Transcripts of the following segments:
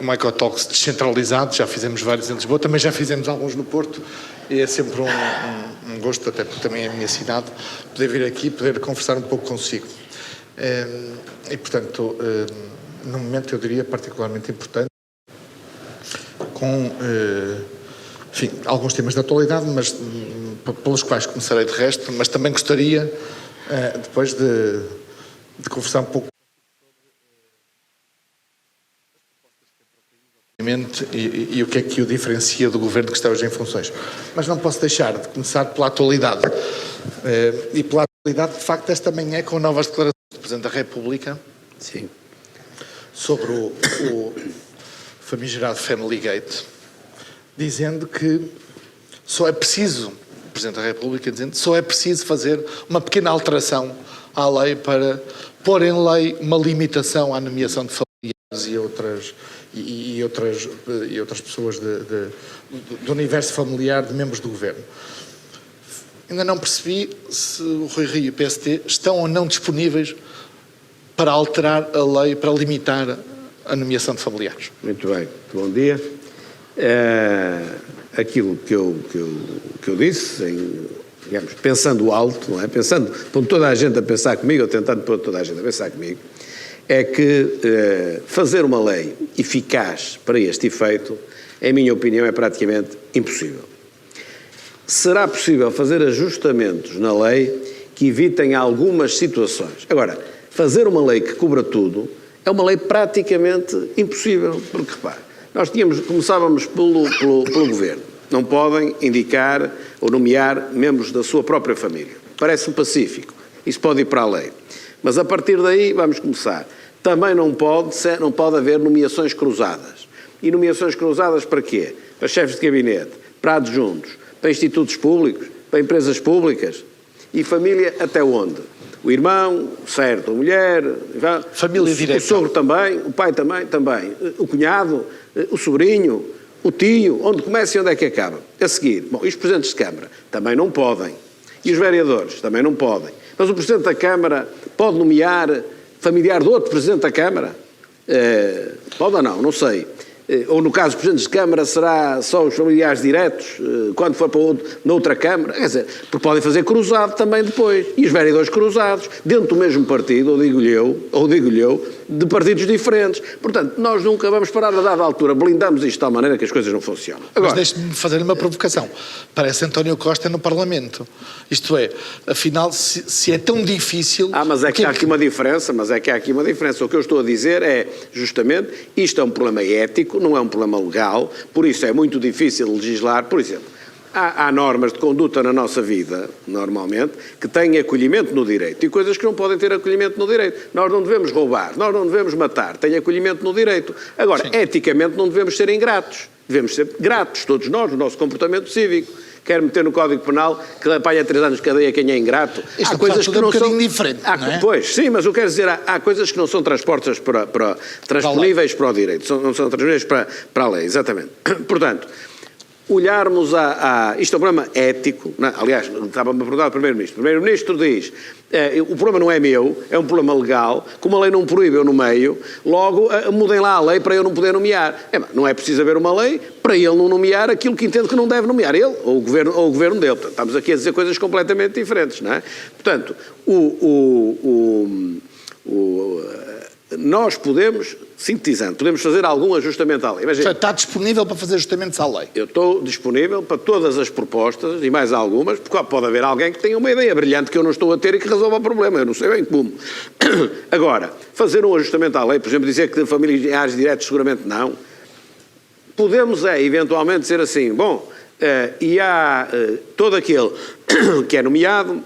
um ecotox descentralizado, já fizemos vários em Lisboa, também já fizemos alguns no Porto, e é sempre um gosto, até porque também é a minha cidade, poder vir aqui, poder conversar um pouco consigo. E, portanto, num momento, eu diria, particularmente importante, com, enfim, alguns temas de atualidade, mas pelos quais começarei de resto, mas também gostaria, depois de conversar um pouco e o que é que o diferencia do governo que está hoje em funções. Mas não posso deixar de começar pela atualidade. E pela atualidade, de facto, esta manhã, com novas declarações do Presidente da República. Sim. Sobre o famigerado Family Gate, dizendo que só é preciso, o Presidente da República dizendo, só é preciso fazer uma pequena alteração à lei para pôr em lei uma limitação à nomeação de familiares e outras pessoas do universo familiar de membros do Governo. Ainda não percebi se o Rui Rio e o PST estão ou não disponíveis para alterar a lei, para limitar a nomeação de familiares. Muito bem, bom dia. Aquilo que eu disse, digamos, pensando alto, não é? Pondo toda a gente a pensar comigo, ou tentando pôr toda a gente a pensar comigo, é que fazer uma lei eficaz para este efeito, em minha opinião, é praticamente impossível. Será possível fazer ajustamentos na lei que evitem algumas situações. Agora, fazer uma lei que cubra tudo é uma lei praticamente impossível, porque, repare, nós começávamos pelo Governo. Não podem indicar ou nomear membros da sua própria família. Parece-me pacífico. Isso pode ir para a lei. Mas a partir daí vamos começar. Também não pode haver nomeações cruzadas. E nomeações cruzadas para quê? Para chefes de gabinete, para adjuntos, para institutos públicos, para empresas públicas. E família até onde? O irmão, certo, a mulher, família direta. O sogro também, o pai também, o cunhado, o sobrinho, o tio, onde começa e onde é que acaba. A seguir, bom, e os presidentes de Câmara também não podem. E os vereadores também não podem. Mas o Presidente da Câmara pode nomear familiar de outro Presidente da Câmara? Pode ou não? Não sei. Ou no caso, Presidentes de Câmara será só os familiares diretos, quando for para noutra Câmara? Quer dizer, porque podem fazer cruzado também depois. E os vereadores cruzados, dentro do mesmo partido, ou digo-lhe eu, de partidos diferentes. Portanto, nós nunca vamos parar a dada altura, blindamos isto de tal maneira que as coisas não funcionam. Agora, mas deixe-me fazer uma provocação. Parece António Costa no Parlamento. Isto é, afinal, se é tão difícil... mas é que há aqui uma diferença, O que eu estou a dizer é, justamente, isto é um problema ético, não é um problema legal, por isso é muito difícil legislar. Por exemplo, há normas de conduta na nossa vida, normalmente, que têm acolhimento no direito e coisas que não podem ter acolhimento no direito. Nós não devemos roubar, nós não devemos matar, tem acolhimento no direito. Agora, sim, eticamente não devemos ser ingratos, devemos ser gratos, todos nós, no nosso comportamento cívico. Quer meter no Código Penal que apanha 3 anos de cadeia quem é ingrato. Isto há coisas que não são diferentes, não é? Pois, sim, mas eu quero dizer, há coisas que não são transpostas transponíveis para o direito, não são transponíveis para a lei, exatamente. Portanto, olharmos isto é um problema ético, não, aliás, estava-me a perguntar o Primeiro-Ministro. O Primeiro-Ministro diz, o problema não é meu, é um problema legal, como a lei não proíbe eu nomeio, logo mudem lá a lei para eu não poder nomear. Não é preciso haver uma lei para ele não nomear aquilo que entende que não deve nomear, ele ou o governo dele. Portanto, estamos aqui a dizer coisas completamente diferentes, não é? Portanto, nós podemos, sintetizando, podemos fazer algum ajustamento à lei. Imagina, está disponível para fazer ajustamentos à lei? Eu estou disponível para todas as propostas e mais algumas, porque pode haver alguém que tenha uma ideia brilhante que eu não estou a ter e que resolva o problema. Eu não sei bem como. Agora, fazer um ajustamento à lei, por exemplo, dizer que de familiares diretos seguramente não. Podemos eventualmente dizer assim, bom, e há todo aquele que é nomeado,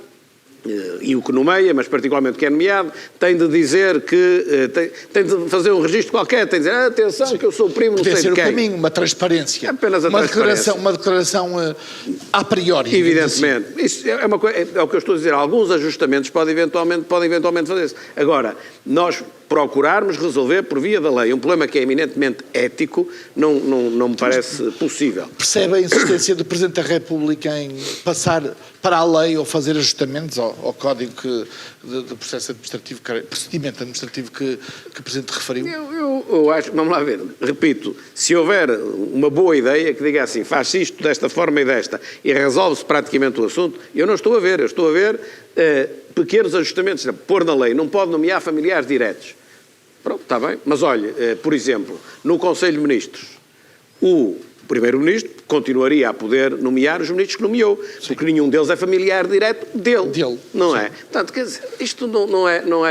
e o que nomeia, mas particularmente o que é nomeado, tem de dizer que tem de fazer um registro qualquer, tem de dizer, atenção, sim, que eu sou o primo, não sei de quem. Deve ser o caminho, uma transparência. Apenas uma declaração a priori. Evidentemente. Assim. Isso é o que eu estou a dizer. Alguns ajustamentos podem eventualmente fazer-se. Agora, nós procurarmos resolver por via da lei um problema que é eminentemente ético, não me parece possível. Percebe a insistência do Presidente da República em passar para a lei ou fazer ajustamentos ao Código de Processo Administrativo, procedimento administrativo que o Presidente referiu? Eu acho, vamos lá ver, repito, se houver uma boa ideia que diga assim, faz isto desta forma e desta, e resolve-se praticamente o assunto, eu não estou a ver, eu estou a ver pequenos ajustamentos, pôr na lei, não pode nomear familiares diretos. Pronto, está bem, mas olha, por exemplo, no Conselho de Ministros, o Primeiro-Ministro continuaria a poder nomear os ministros que nomeou, porque nenhum deles é familiar direto dele. Não é? Portanto, quer dizer, isto não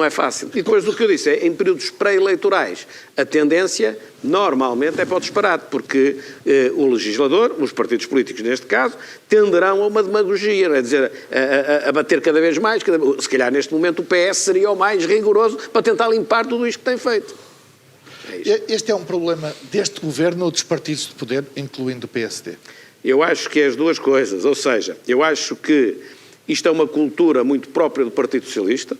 é fácil. E depois do que eu disse, em períodos pré-eleitorais, a tendência normalmente é para o disparate, porque o legislador, os partidos políticos neste caso, tenderão a uma demagogia, não é? Dizer, a bater cada vez mais, se calhar neste momento o PS seria o mais rigoroso para tentar limpar tudo isto que tem feito. Este é um problema deste governo ou dos partidos de poder, incluindo o PSD? Eu acho que é as duas coisas, ou seja, eu acho que isto é uma cultura muito própria do Partido Socialista,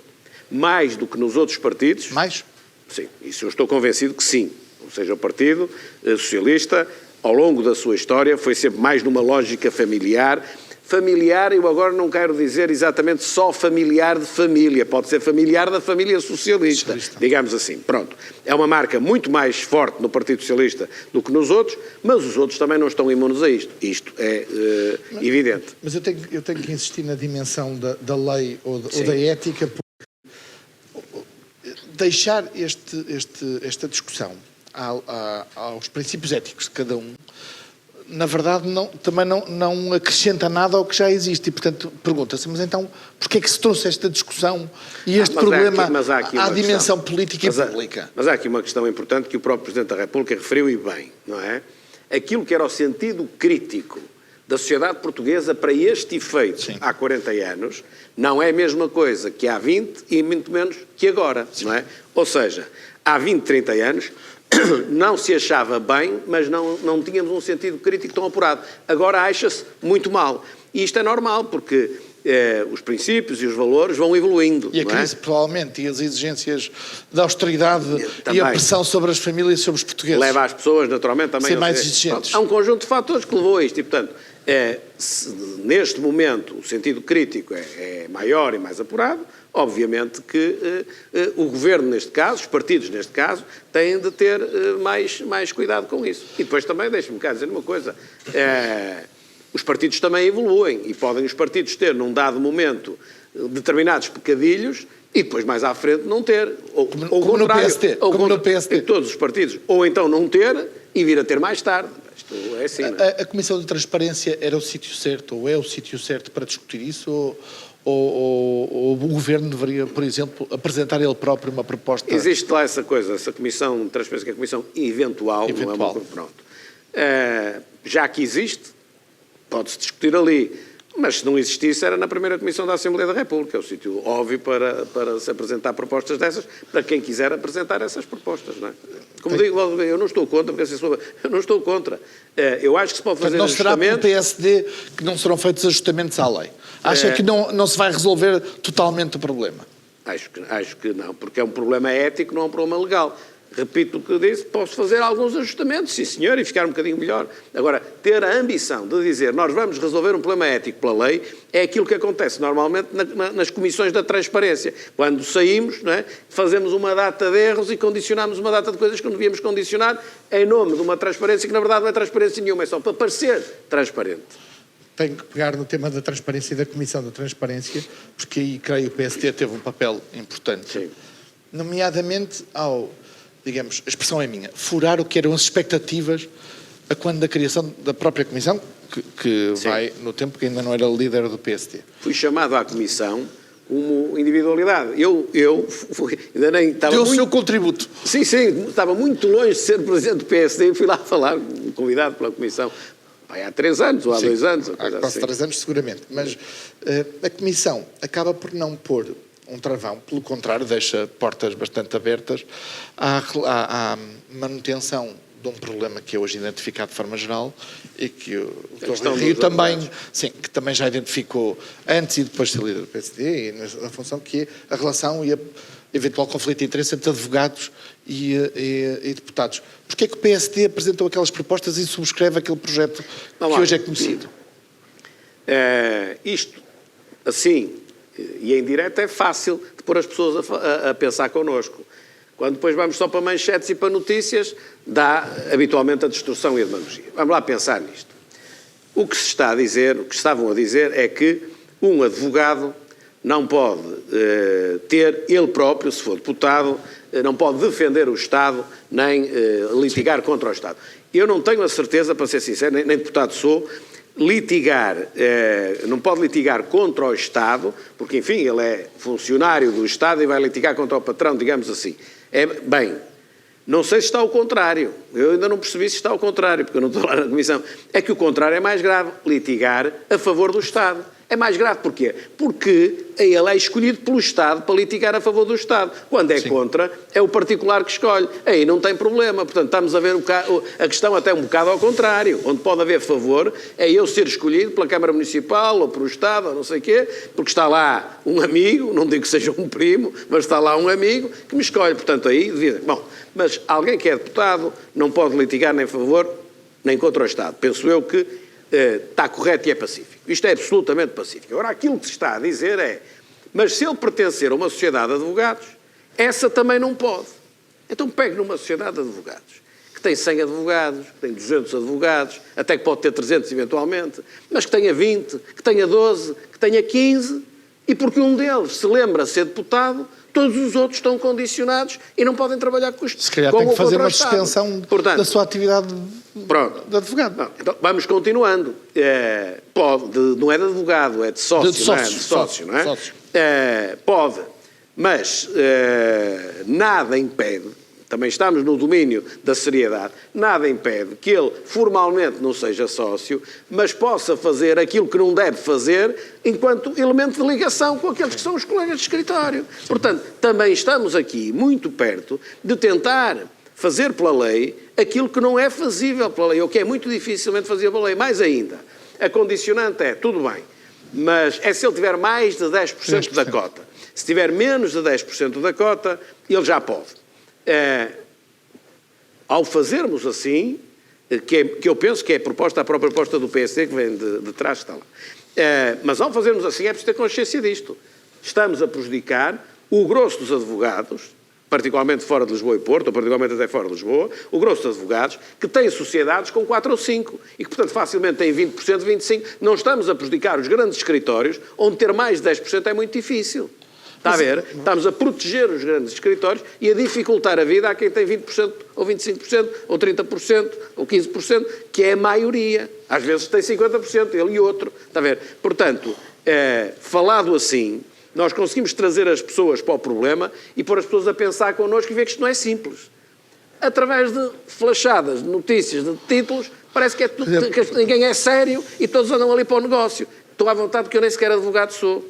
mais do que nos outros partidos. Mais? Sim, isso eu estou convencido que sim. Ou seja, o Partido Socialista, ao longo da sua história, foi sempre mais numa lógica familiar. Familiar, eu agora não quero dizer exatamente só familiar de família, pode ser familiar da família socialista, digamos assim. Pronto. É uma marca muito mais forte no Partido Socialista do que nos outros, mas os outros também não estão imunes a isto. Isto é evidente. Mas eu tenho que insistir na dimensão da lei ou da ética, porque deixar esta discussão aos princípios éticos de cada um, na verdade, também não acrescenta nada ao que já existe. E, portanto, pergunta-se, mas então, porquê é que se trouxe esta discussão e este problema à dimensão política e pública? Mas há aqui uma questão importante que o próprio Presidente da República referiu e bem, não é? Aquilo que era o sentido crítico da sociedade portuguesa para este efeito, sim, há 40 anos, não é a mesma coisa que há 20 e muito menos que agora, sim, não é? Ou seja, há 20, 30 anos... não se achava bem, mas não tínhamos um sentido crítico tão apurado. Agora acha-se muito mal. E isto é normal, porque os princípios e os valores vão evoluindo. E a crise, provavelmente, e as exigências da austeridade também, e a pressão sobre as famílias e sobre os portugueses. Leva as pessoas, naturalmente, também a ser mais exigentes. Há um conjunto de fatores que levou a isto. E, portanto, neste momento, o sentido crítico é maior e mais apurado. Obviamente que o governo, neste caso, os partidos, neste caso, têm de ter mais cuidado com isso. E depois também, deixe-me cá dizer uma coisa, os partidos também evoluem e podem os partidos ter, num dado momento, determinados pecadilhos e depois, mais à frente, não ter. Como no PSD. Como no PSD. Em todos os partidos. Ou então não ter e vir a ter mais tarde. Isto é assim, não é? A Comissão de Transparência era o sítio certo, ou é o sítio certo para discutir isso, ou o Governo deveria, por exemplo, apresentar ele próprio uma proposta? Existe lá essa coisa, essa Comissão de Transparência, que é a Comissão eventual. Não é uma coisa, pronto. Já que existe, pode-se discutir ali, mas se não existisse era na primeira Comissão da Assembleia da República, é o sítio óbvio para se apresentar propostas dessas, para quem quiser apresentar essas propostas, não é? Como digo, eu não estou contra, porque eu não estou contra. Eu acho que se pode fazer ajustamentos... Não será pelo PSD que não serão feitos ajustamentos à lei? Acha que não se vai resolver totalmente o problema? Acho que não, porque é um problema ético, não é um problema legal. Repito o que eu disse, posso fazer alguns ajustamentos, sim senhor, e ficar um bocadinho melhor. Agora, ter a ambição de dizer nós vamos resolver um problema ético pela lei é aquilo que acontece normalmente nas comissões da transparência. Quando saímos, não é, fazemos uma data de erros e condicionamos uma data de coisas que não devíamos condicionar em nome de uma transparência que na verdade não é transparência nenhuma, é só para parecer transparente. Tenho que pegar no tema da transparência e da Comissão da Transparência, porque aí, creio, o PSD teve um papel importante. Sim. Nomeadamente digamos, a expressão é minha, furar o que eram as expectativas a quando da criação da própria Comissão, que vai no tempo que ainda não era líder do PSD. Fui chamado à Comissão como individualidade. Eu ainda nem estava deu o seu contributo. Sim, estava muito longe de ser presidente do PSD e fui lá falar, convidado pela Comissão. Há 3 anos ou há 2 anos. Há quase 3 anos, seguramente. Mas a Comissão acaba por não pôr um travão, pelo contrário, deixa portas bastante abertas à manutenção de um problema que é hoje identificado de forma geral e que o Dr. Rio também, que também já identificou antes e depois de ser líder do PSD e na função, que é a relação e eventual conflito de interesse entre advogados e deputados. Porquê é que o PSD apresentou aquelas propostas e subscreve aquele projeto que hoje é conhecido? Isto, assim, e em direto, é fácil de pôr as pessoas a pensar connosco. Quando depois vamos só para manchetes e para notícias, dá habitualmente a destruição e a demagogia. Vamos lá pensar nisto. O que se está a dizer, o que estavam a dizer é que um advogado não pode ter, ele próprio, se for deputado, não pode defender o Estado nem litigar contra o Estado. Eu não tenho a certeza, para ser sincero, nem deputado sou, não pode litigar contra o Estado, porque, enfim, ele é funcionário do Estado e vai litigar contra o patrão, digamos assim. Bem, não sei se está ao contrário. Eu ainda não percebi se está ao contrário, porque eu não estou lá na comissão. É que o contrário é mais grave, litigar a favor do Estado. É mais grave porquê? Porque ele é escolhido pelo Estado para litigar a favor do Estado. Quando é contra, é o particular que escolhe. Aí não tem problema. Portanto, estamos a ver a questão até um bocado ao contrário. Onde pode haver favor é eu ser escolhido pela Câmara Municipal ou pelo Estado ou não sei o quê, porque está lá um amigo, não digo que seja um primo, mas está lá um amigo que me escolhe. Portanto, aí devia... Bom, mas alguém que é deputado não pode litigar nem a favor nem contra o Estado. Penso eu que está correto e é pacífico. Isto é absolutamente pacífico. Agora, aquilo que se está a dizer é, mas se ele pertencer a uma sociedade de advogados, essa também não pode. Então pegue numa sociedade de advogados, que tem 100 advogados, que tem 200 advogados, até que pode ter 300 eventualmente, mas que tenha 20, que tenha 12, que tenha 15, e porque um deles se lembra ser deputado, todos os outros estão condicionados e não podem trabalhar com se calhar tem que fazer uma suspensão da sua atividade de advogado. Não, então vamos continuando. Pode, não é de advogado, é de sócio. Sócio. Pode, mas nada impede, também estamos no domínio da seriedade, nada impede que ele formalmente não seja sócio, mas possa fazer aquilo que não deve fazer enquanto elemento de ligação com aqueles que são os colegas de escritório. Portanto, também estamos aqui muito perto de tentar fazer pela lei aquilo que não é fazível pela lei, ou que é muito dificilmente fazível pela lei. Mais ainda, a condicionante é, tudo bem, mas é se ele tiver mais de 10% da cota. Se tiver menos de 10% da cota, ele já pode. Ao fazermos assim, que eu penso que é a própria proposta do PSD que vem de trás, está lá. Mas ao fazermos assim é preciso ter consciência disto. Estamos a prejudicar o grosso dos advogados, particularmente fora de Lisboa e Porto, ou particularmente até fora de Lisboa, o grosso dos advogados, que têm sociedades com 4 ou 5, e que, portanto, facilmente têm 20%, 25%. Não estamos a prejudicar os grandes escritórios, onde ter mais de 10% é muito difícil. Está a ver? Estamos a proteger os grandes escritórios e a dificultar a vida a quem tem 20%, ou 25%, ou 30%, ou 15%, que é a maioria. Às vezes tem 50%, ele e outro. Está a ver? Portanto, falado assim, nós conseguimos trazer as pessoas para o problema e pôr as pessoas a pensar connosco e ver que isto não é simples. Através de flashadas, de notícias, de títulos, parece que ninguém é sério e todos andam ali para o negócio. Estou à vontade porque eu nem sequer advogado sou.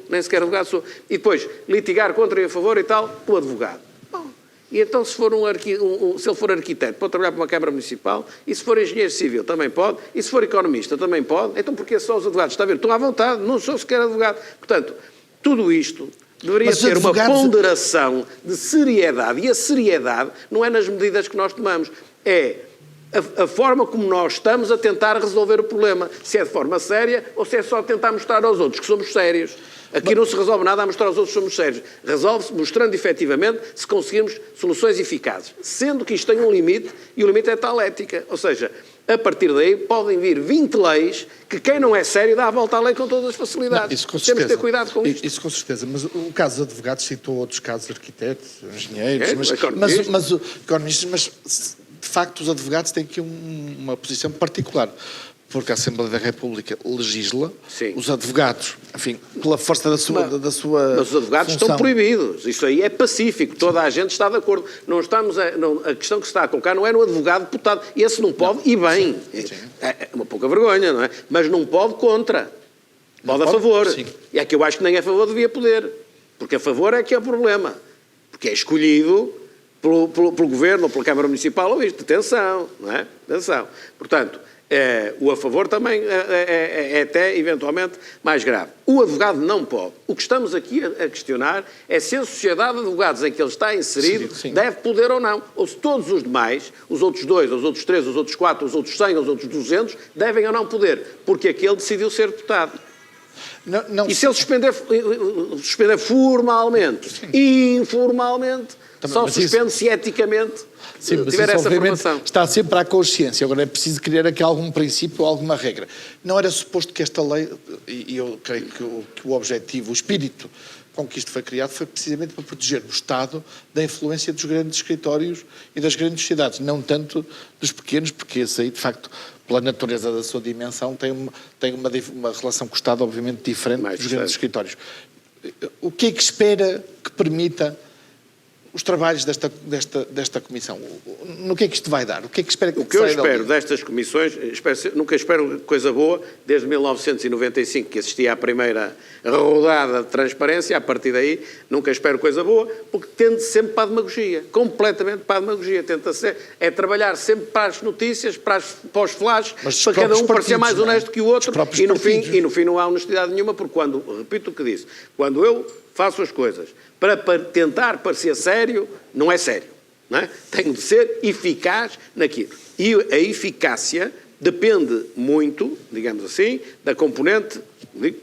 E depois, litigar contra e a favor e tal, o advogado. Bom, e então se ele for arquiteto, pode trabalhar para uma Câmara Municipal, e se for engenheiro civil também pode, e se for economista também pode, então porquê só os advogados? Está a ver? Estou à vontade, não sou sequer advogado. Portanto, tudo isto deveria ter uma ponderação de seriedade, e a seriedade não é nas medidas que nós tomamos, é a forma como nós estamos a tentar resolver o problema. Se é de forma séria ou se é só tentar mostrar aos outros que somos sérios. Aqui não se resolve nada a mostrar aos outros que somos sérios. Resolve-se mostrando efetivamente se conseguirmos soluções eficazes. Sendo que isto tem um limite e o limite é tal ética. Ou seja, a partir daí podem vir 20 leis que quem não é sério dá a volta à lei com todas as facilidades. Não, isso com Temos que ter cuidado com isto. Isso com certeza. Mas o caso dos advogados citou outros casos de arquitetos, engenheiros, economistas, de facto, os advogados têm aqui uma posição particular, porque a Assembleia da República legisla, sim, os advogados, enfim, pela força da sua Mas os advogados função. Estão proibidos, isso aí é pacífico, toda a gente está de acordo. Não estamos a questão que se está a colocar não é no advogado deputado, esse não pode, e bem, sim. É uma pouca vergonha, não é? Mas não pode contra, pode a favor. Sim. E é que eu acho que nem a favor devia poder, porque a favor é que é o problema, porque é escolhido pelo Governo ou pela Câmara Municipal, ou isto, atenção, não é? Atenção. Portanto, o a favor também é até eventualmente mais grave. O advogado não pode. O que estamos aqui a questionar é se a sociedade de advogados em que ele está inserido deve poder ou não. Ou se todos os demais, os outros 2, os outros 3, os outros 4, os outros 100, os outros 200, devem ou não poder. Porque aquele decidiu ser deputado. E se ele suspender formalmente, informalmente, só suspende se eticamente tiver essa formação. Está sempre à consciência. Agora é preciso criar aqui algum princípio ou alguma regra. Não era suposto que esta lei, e eu creio que o objetivo, o espírito com que isto foi criado foi precisamente para proteger o Estado da influência dos grandes escritórios e das grandes sociedades, não tanto dos pequenos, porque esse aí, de facto, pela natureza da sua dimensão, tem uma relação com o Estado, obviamente, diferente dos grandes escritórios. O que é que espera que permita os trabalhos desta comissão? No que é que isto vai dar? O que é que espera que O que eu espero destas comissões, nunca espero coisa boa, desde 1995, que assistia à primeira rodada de transparência, a partir daí nunca espero coisa boa, porque tende sempre para a demagogia, completamente para a demagogia. Tenta trabalhar sempre para as notícias, para os flashes, para cada um parecer mais honesto que o outro, e no fim não há honestidade nenhuma, porque repito o que disse, quando eu faço as coisas para tentar parecer sério, não é sério. Não é? Tenho de ser eficaz naquilo. E a eficácia depende muito, digamos assim, da componente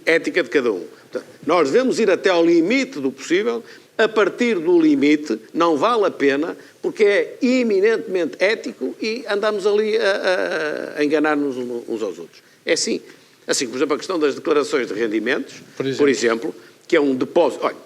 ética de cada um. Portanto, nós devemos ir até ao limite do possível. A partir do limite não vale a pena, porque é eminentemente ético e andamos ali a enganar-nos uns aos outros. É assim. Assim, por exemplo, a questão das declarações de rendimentos, por exemplo, que é um depósito. Olha,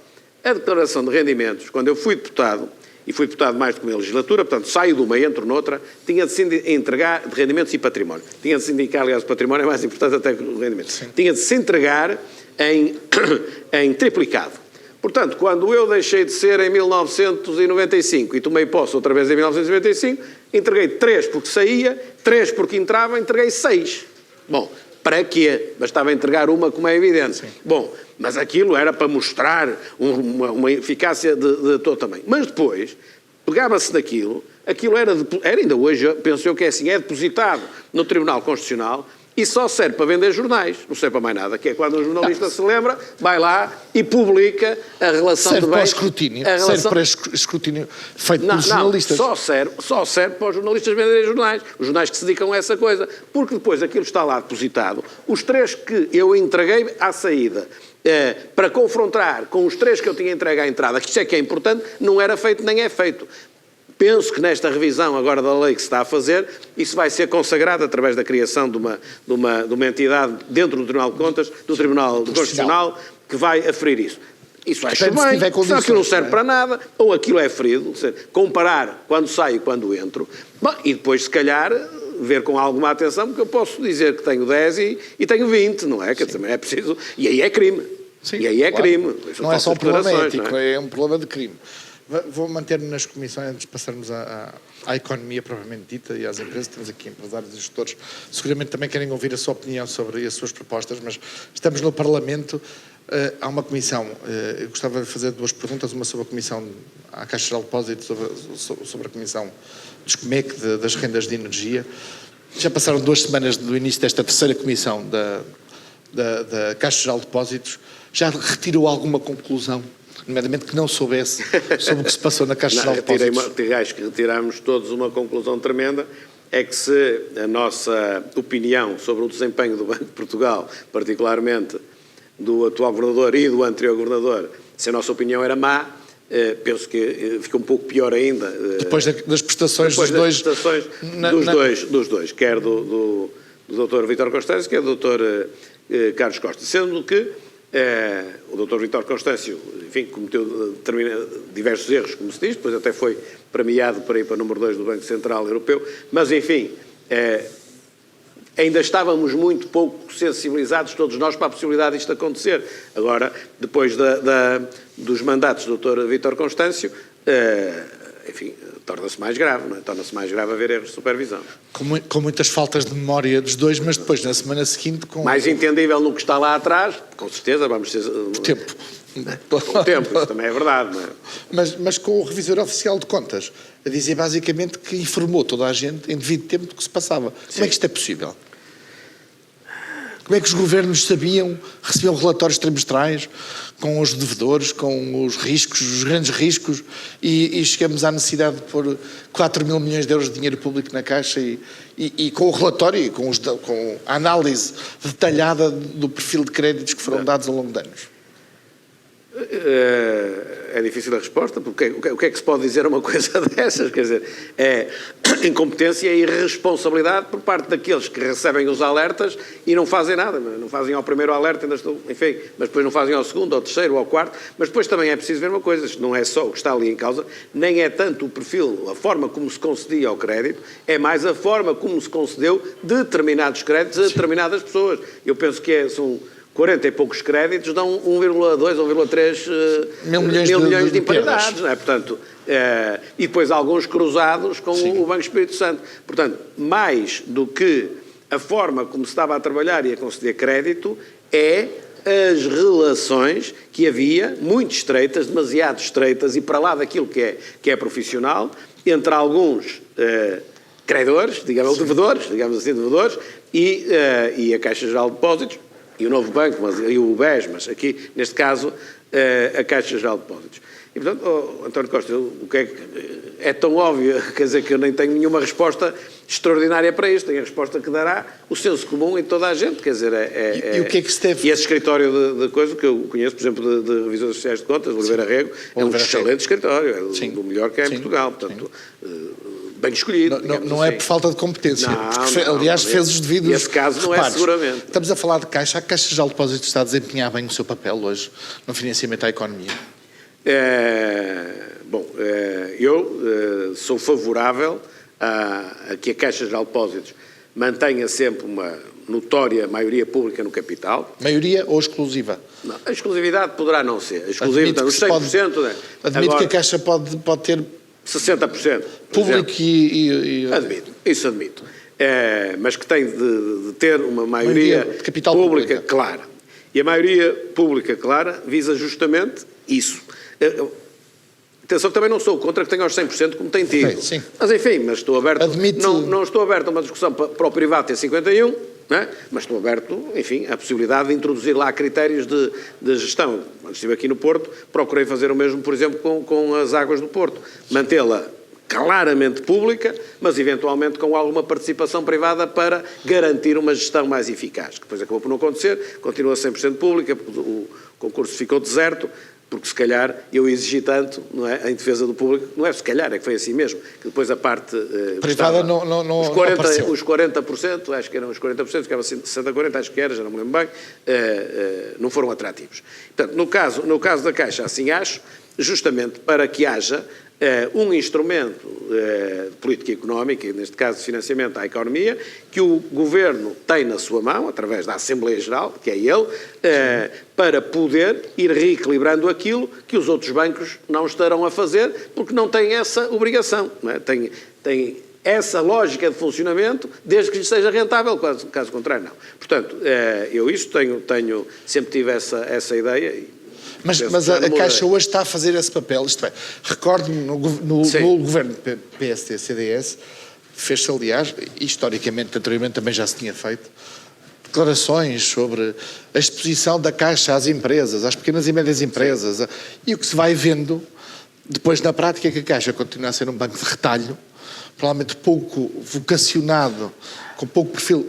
a declaração de rendimentos, quando eu fui deputado, e fui deputado mais do que uma legislatura, portanto saio de uma e entro noutra, tinha de se entregar de rendimentos e património. Tinha de se indicar, aliás, o património é mais importante até que o rendimento. Sim. Tinha de se entregar em triplicado. Portanto, quando eu deixei de ser em 1995 e tomei posse outra vez em 1995, entreguei 3 porque saía, 3 porque entrava, entreguei 6. Bom, para quê? Bastava entregar uma, como é evidente. Sim. Bom, mas aquilo era para mostrar uma eficácia de todo tamanho. Mas depois, pegava-se naquilo, aquilo era ainda hoje, penso eu que é assim, é depositado no Tribunal Constitucional e só serve para vender jornais, não serve para mais nada, que é quando o jornalista se lembra, vai lá e publica a relação de bens. Serve para o escrutínio, serve para escrutínio feito pelos jornalistas. Só serve para os jornalistas venderem jornais, os jornais que se dedicam a essa coisa, porque depois aquilo está lá depositado. Os 3 que eu entreguei à saída, para confrontar com os 3 que eu tinha entregue à entrada, que isto é que é importante, não era feito nem é feito. Penso que nesta revisão agora da lei que se está a fazer, isso vai ser consagrado através da criação de uma entidade dentro do Tribunal de Contas, do Tribunal Constitucional, que vai aferir isso. Isso vai ser bem, só que não serve para nada, ou aquilo é ferido, comparar quando saio e quando entro, bom, e depois se calhar ver com alguma atenção, porque eu posso dizer que tenho 10 e tenho 20, não é? Quer dizer, é preciso, e aí é crime. Sim, e aí é crime. Não é só um problema ético, é um problema de crime. Vou manter-me nas comissões antes de passarmos à economia propriamente dita e às empresas. Temos aqui empresários e gestores. Seguramente também querem ouvir a sua opinião sobre as suas propostas, mas estamos no Parlamento. Há uma comissão. Eu gostava de fazer 2 perguntas. Uma sobre a comissão à Caixa Geral de Depósitos, sobre a comissão dos COMEC, das rendas de energia. Já passaram 2 semanas do início desta terceira comissão da Caixa Geral de Depósitos. Já retirou alguma conclusão? Nomeadamente que não soubesse sobre o que se passou na Caixa Geral de Depósitos. Acho que retirámos todos uma conclusão tremenda, é que se a nossa opinião sobre o desempenho do Banco de Portugal, particularmente do atual governador e do anterior governador, se a nossa opinião era má, penso que fica um pouco pior ainda. Depois das prestações dos dois. Dos dois, quer do Dr. Vítor Constâncio, quer do Dr. Carlos Costa. Sendo que o Dr. Vítor Constâncio, enfim, cometeu diversos erros, como se diz, depois até foi premiado para ir para o número 2 do Banco Central Europeu, mas enfim, ainda estávamos muito pouco sensibilizados todos nós para a possibilidade disto acontecer. Agora, depois dos mandatos do Dr. Vítor Constâncio, enfim, torna-se mais grave, não é? Torna-se mais grave haver erros de supervisão. Com muitas faltas de memória dos dois, mas depois, na semana seguinte... Mais entendível no que está lá atrás, com certeza, vamos ser... Por tempo. Com o tempo, isso também é verdade, não é? Mas com o revisor oficial de contas a dizer basicamente que informou toda a gente em devido tempo do que se passava. Como é que isto é possível? Como é que os governos sabiam, recebiam relatórios trimestrais com os devedores, com os riscos, os grandes riscos, e chegamos à necessidade de pôr 4 mil milhões de euros de dinheiro público na Caixa e com o relatório e com a análise detalhada do perfil de créditos que foram dados ao longo de anos? É difícil a resposta, porque o que é que se pode dizer a uma coisa dessas? Quer dizer, é incompetência e irresponsabilidade por parte daqueles que recebem os alertas e não fazem nada. Não fazem ao primeiro alerta, enfim, mas depois não fazem ao segundo, ao terceiro, ao quarto. Mas depois também é preciso ver uma coisa, isto não é só o que está ali em causa, nem é tanto o perfil, a forma como se concedia o crédito, é mais a forma como se concedeu determinados créditos a determinadas pessoas. Eu penso que são 40 e poucos créditos, dão 1,2, 1,3 mil milhões de imparidades, não é? Portanto, e depois alguns cruzados com o Banco Espírito Santo. Portanto, mais do que a forma como se estava a trabalhar e a conceder crédito, é as relações que havia, muito estreitas, demasiado estreitas, e para lá daquilo que é profissional, entre alguns credores, digamos, devedores, e a Caixa Geral de Depósitos, e o Novo Banco, e o BES, mas aqui, neste caso, a Caixa Geral de Depósitos. E, portanto, António Costa, o que é tão óbvio, quer dizer, que eu nem tenho nenhuma resposta extraordinária para isto, tenho a resposta que dará o senso comum em toda a gente, quer dizer, E o que é que se deve... E esse escritório de coisa, que eu conheço, por exemplo, de revisores sociais de contas, Oliveira Rego, é um excelente escritório, é do melhor que há em Portugal, portanto... bem escolhido. Não é por falta de competência. Aliás, fez os devidos... Esse caso não é seguramente. Estamos a falar de Caixa. A Caixa Geral de Depósitos está a desempenhar bem o seu papel hoje no financiamento à economia? Eu sou favorável a que a Caixa Geral de Depósitos mantenha sempre uma notória maioria pública no capital. Maioria ou exclusiva? Não, a exclusividade poderá não ser. A exclusividade, os 100%... Admito que a Caixa pode ter... 60%. Público e... Admito. Mas que tem de ter uma maioria de capital pública clara. E a maioria pública clara visa justamente isso. Atenção, também não sou contra que tenha os 100% como tem tido. Sim. Mas enfim, estou aberto... Não estou aberto a uma discussão para o privado ter 51%, não é? Mas estou aberto, enfim, à possibilidade de introduzir lá critérios de gestão. Quando estive aqui no Porto, procurei fazer o mesmo, por exemplo, com as águas do Porto. Mantê-la claramente pública, mas eventualmente com alguma participação privada para garantir uma gestão mais eficaz. Que depois acabou por não acontecer, continua 100% pública, o concurso ficou deserto, porque se calhar eu exigi tanto, não é, em defesa do público, não é se calhar, é que foi assim mesmo, que depois a parte privada os 40%, acho que eram os 40%, ficava 60-40, acho que era, já não me lembro bem, não foram atrativos. Portanto, no caso da Caixa, assim acho, justamente para que haja um instrumento de política económica, e neste caso de financiamento à economia, que o Governo tem na sua mão, através da Assembleia Geral, que é ele, para poder ir reequilibrando aquilo que os outros bancos não estarão a fazer, porque não têm essa obrigação. Não é? Tem essa lógica de funcionamento, desde que lhes seja rentável, caso contrário não. Portanto, eu isso sempre tive essa ideia. Mas a Caixa hoje está a fazer esse papel, isto é, recordo-me no governo PSD-CDS, fez-se, aliás, historicamente, anteriormente também já se tinha feito, declarações sobre a exposição da Caixa às empresas, às pequenas e médias empresas, e o que se vai vendo, depois na prática, é que a Caixa continua a ser um banco de retalho, provavelmente pouco vocacionado, com pouco perfil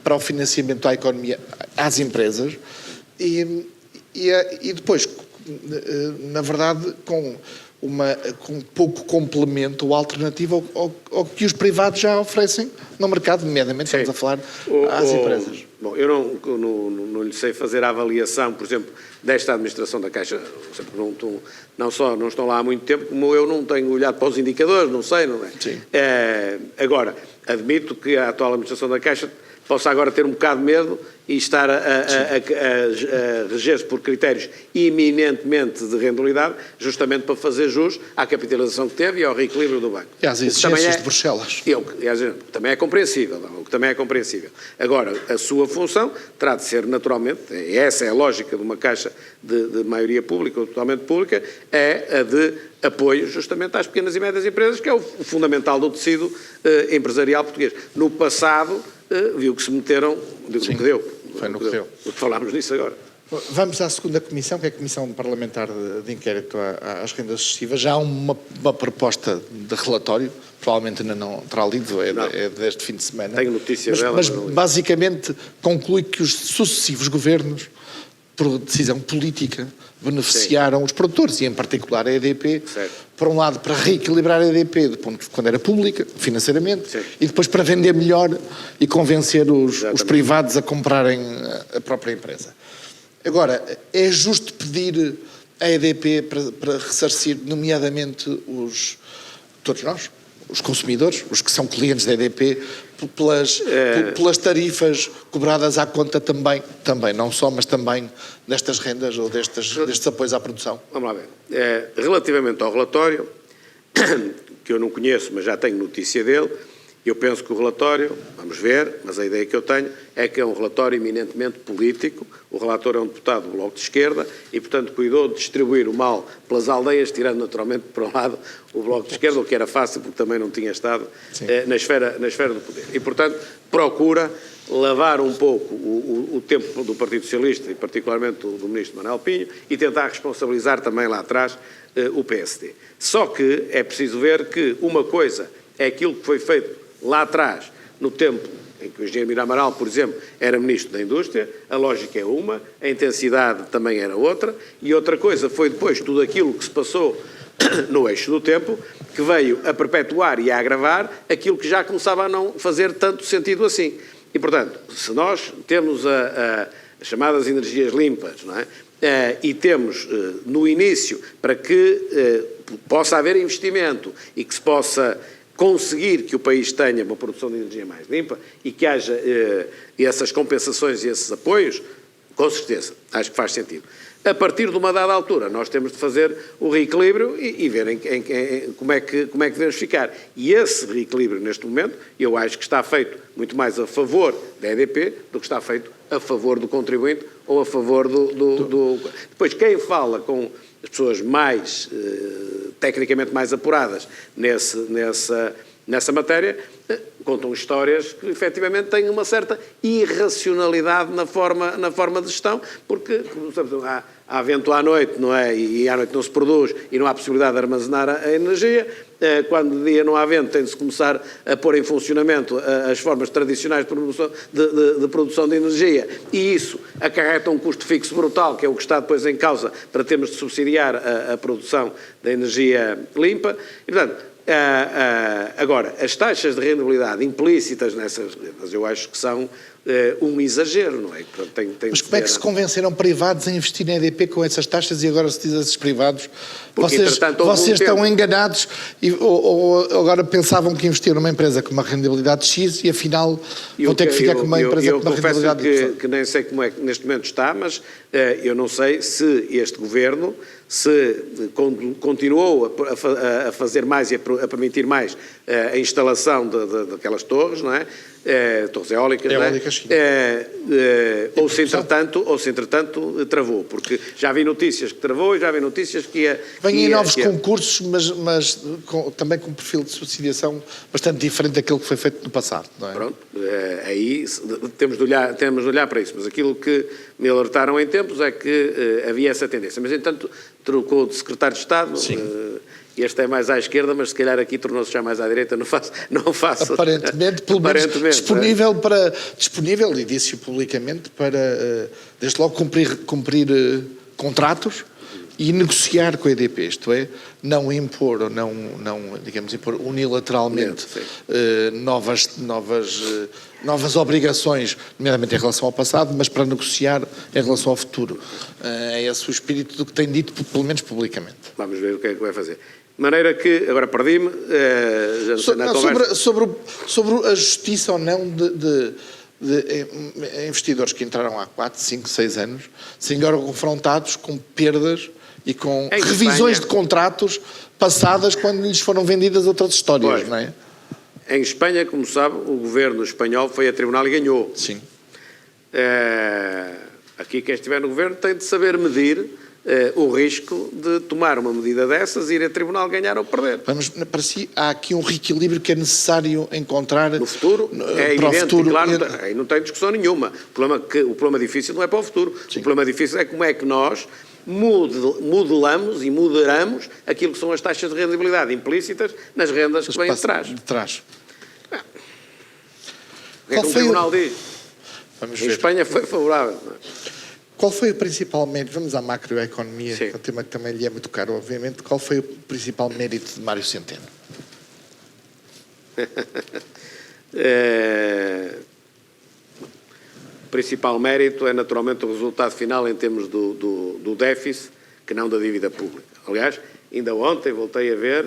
para o financiamento à economia, às empresas, e depois, na verdade, com pouco complemento ou alternativa ao que os privados já oferecem no mercado, nomeadamente estamos a falar às empresas. Bom, eu não lhe sei fazer a avaliação, por exemplo, desta administração da Caixa, não estão lá há muito tempo, como eu não tenho olhado para os indicadores, não sei, não é? Sim. Agora, admito que a atual administração da Caixa possa agora ter um bocado de medo e estar a reger-se por critérios eminentemente de rentabilidade, justamente para fazer jus à capitalização que teve e ao reequilíbrio do banco. E às exigências de Bruxelas. Também é compreensível, o que também é compreensível. Agora, a sua função terá de ser naturalmente, essa é a lógica de uma caixa de maioria pública ou totalmente pública, é a de apoio justamente às pequenas e médias empresas, que é o fundamental do tecido empresarial português. No passado, viu que se meteram, Sim, que deu. foi no que deu. Falámos disso agora. Vamos à segunda comissão, que é a Comissão Parlamentar de Inquérito às Rendas Excessivas. Já há uma proposta de relatório, provavelmente ainda não terá lido, é deste fim de semana. Tenho notícia dela. Mas basicamente conclui que os sucessivos governos, por decisão política, beneficiaram os produtores, e em particular a EDP, certo, por um lado para reequilibrar a EDP quando era pública, financeiramente, certo, e depois para vender melhor e convencer os privados a comprarem a própria empresa. Agora, é justo pedir à EDP para ressarcir, nomeadamente todos nós, os consumidores, os que são clientes da EDP, pelas tarifas cobradas à conta também, não só, mas também destas rendas ou destes apoios à produção? Vamos lá ver. Relativamente ao relatório, que eu não conheço, mas já tenho notícia dele, eu penso que o relatório, vamos ver, mas a ideia que eu tenho é que é um relatório eminentemente político. O relator é um deputado do Bloco de Esquerda e, portanto, cuidou de distribuir o mal pelas aldeias, tirando naturalmente para um lado o Bloco de Esquerda, o que era fácil porque também não tinha estado na esfera do poder. E, portanto, procura lavar um pouco o tempo do Partido Socialista e particularmente do Ministro Manuel Pinho e tentar responsabilizar também lá atrás o PSD. Só que é preciso ver que uma coisa é aquilo que foi feito lá atrás, no tempo em que o engenheiro Mira Amaral, por exemplo, era Ministro da Indústria, a lógica é uma, a intensidade também era outra, e outra coisa foi depois tudo aquilo que se passou no eixo do tempo, que veio a perpetuar e a agravar aquilo que já começava a não fazer tanto sentido assim. E, portanto, se nós temos as chamadas energias limpas, não é? E temos no início, para que possa haver investimento e que se possa conseguir que o país tenha uma produção de energia mais limpa e que haja essas compensações e esses apoios, com certeza, acho que faz sentido. A partir de uma dada altura, nós temos de fazer o reequilíbrio e ver como é que devemos ficar. E esse reequilíbrio, neste momento, eu acho que está feito muito mais a favor da EDP do que está feito a favor do contribuinte ou a favor do... Depois, quem fala com as pessoas mais, tecnicamente mais apuradas nessa matéria, contam histórias que efetivamente têm uma certa irracionalidade na forma de gestão, porque há vento à noite, não é? E à noite não se produz e não há possibilidade de armazenar a energia. Quando de dia não há vento, tem de se começar a pôr em funcionamento as formas tradicionais de produção de energia, e isso acarreta um custo fixo brutal, que é o que está depois em causa para termos de subsidiar a produção da energia limpa. E, portanto, agora, as taxas de rentabilidade implícitas nessas rendas, eu acho que são um exagero, não é? Portanto, mas como é que se convenceram privados a investir na EDP com essas taxas e agora se diz a esses privados, porque, vocês estão enganados ou agora pensavam que investiam numa empresa com uma rentabilidade X e afinal vão ter que ficar com uma empresa com uma rentabilidade Y? Que nem sei como é que neste momento está, mas eu não sei se este governo continuou a fazer mais e a permitir mais a instalação daquelas torres, não é? Torres eólicas, eólicas, não é? Ou se entretanto travou, porque já vi notícias que travou e já vi notícias que ia... Vêm novos concursos, mas também com um perfil de subsidiação bastante diferente daquilo que foi feito no passado, não é? Pronto, aí temos de olhar para isso, mas aquilo que me alertaram em tempos é que havia essa tendência, mas entanto trocou de secretário de Estado. Sim. Este é mais à esquerda, mas se calhar aqui tornou-se já mais à direita, não faço. Aparentemente, pelo menos disponível, e disse-o publicamente, para, desde logo, cumprir contratos e negociar com a EDP, isto é, não impor unilateralmente novas obrigações, nomeadamente em relação ao passado, mas para negociar em relação ao futuro. É esse o espírito do que tem dito, pelo menos publicamente. Vamos ver o que é que vai fazer. De maneira que, agora perdi-me, sobre a justiça ou não de investidores que entraram há 4, 5, 6 anos, sendo agora confrontados com perdas e com revisões de contratos passadas quando lhes foram vendidas outras histórias, Pois. não é? Em Espanha, como sabe, o governo espanhol foi a tribunal e ganhou. Sim. Aqui quem estiver no governo tem de saber medir o risco de tomar uma medida dessas, ir a tribunal, ganhar ou perder. Mas para si há aqui um reequilíbrio que é necessário encontrar No futuro, é para o evidente, futuro. claro, aí não tem discussão nenhuma. O problema difícil não é para o futuro. Sim. O problema difícil é como é que nós modelamos e moderamos aquilo que são as taxas de rendibilidade implícitas nas rendas que vêm de trás. De trás. O que é que um foi tribunal diz? Vamos Em ver. Espanha foi favorável. Qual foi o principal mérito? Vamos à macroeconomia, Sim. que é um tema que também lhe é muito caro, obviamente. Qual foi o principal mérito de Mário Centeno? O principal mérito é naturalmente o resultado final em termos do déficit, que não da dívida pública. Aliás, ainda ontem voltei a ver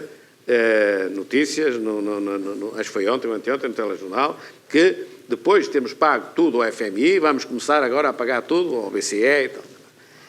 notícias, acho que foi ontem ou anteontem, no telejornal, que depois de termos pago tudo ao FMI, vamos começar agora a pagar tudo ao BCE e tal.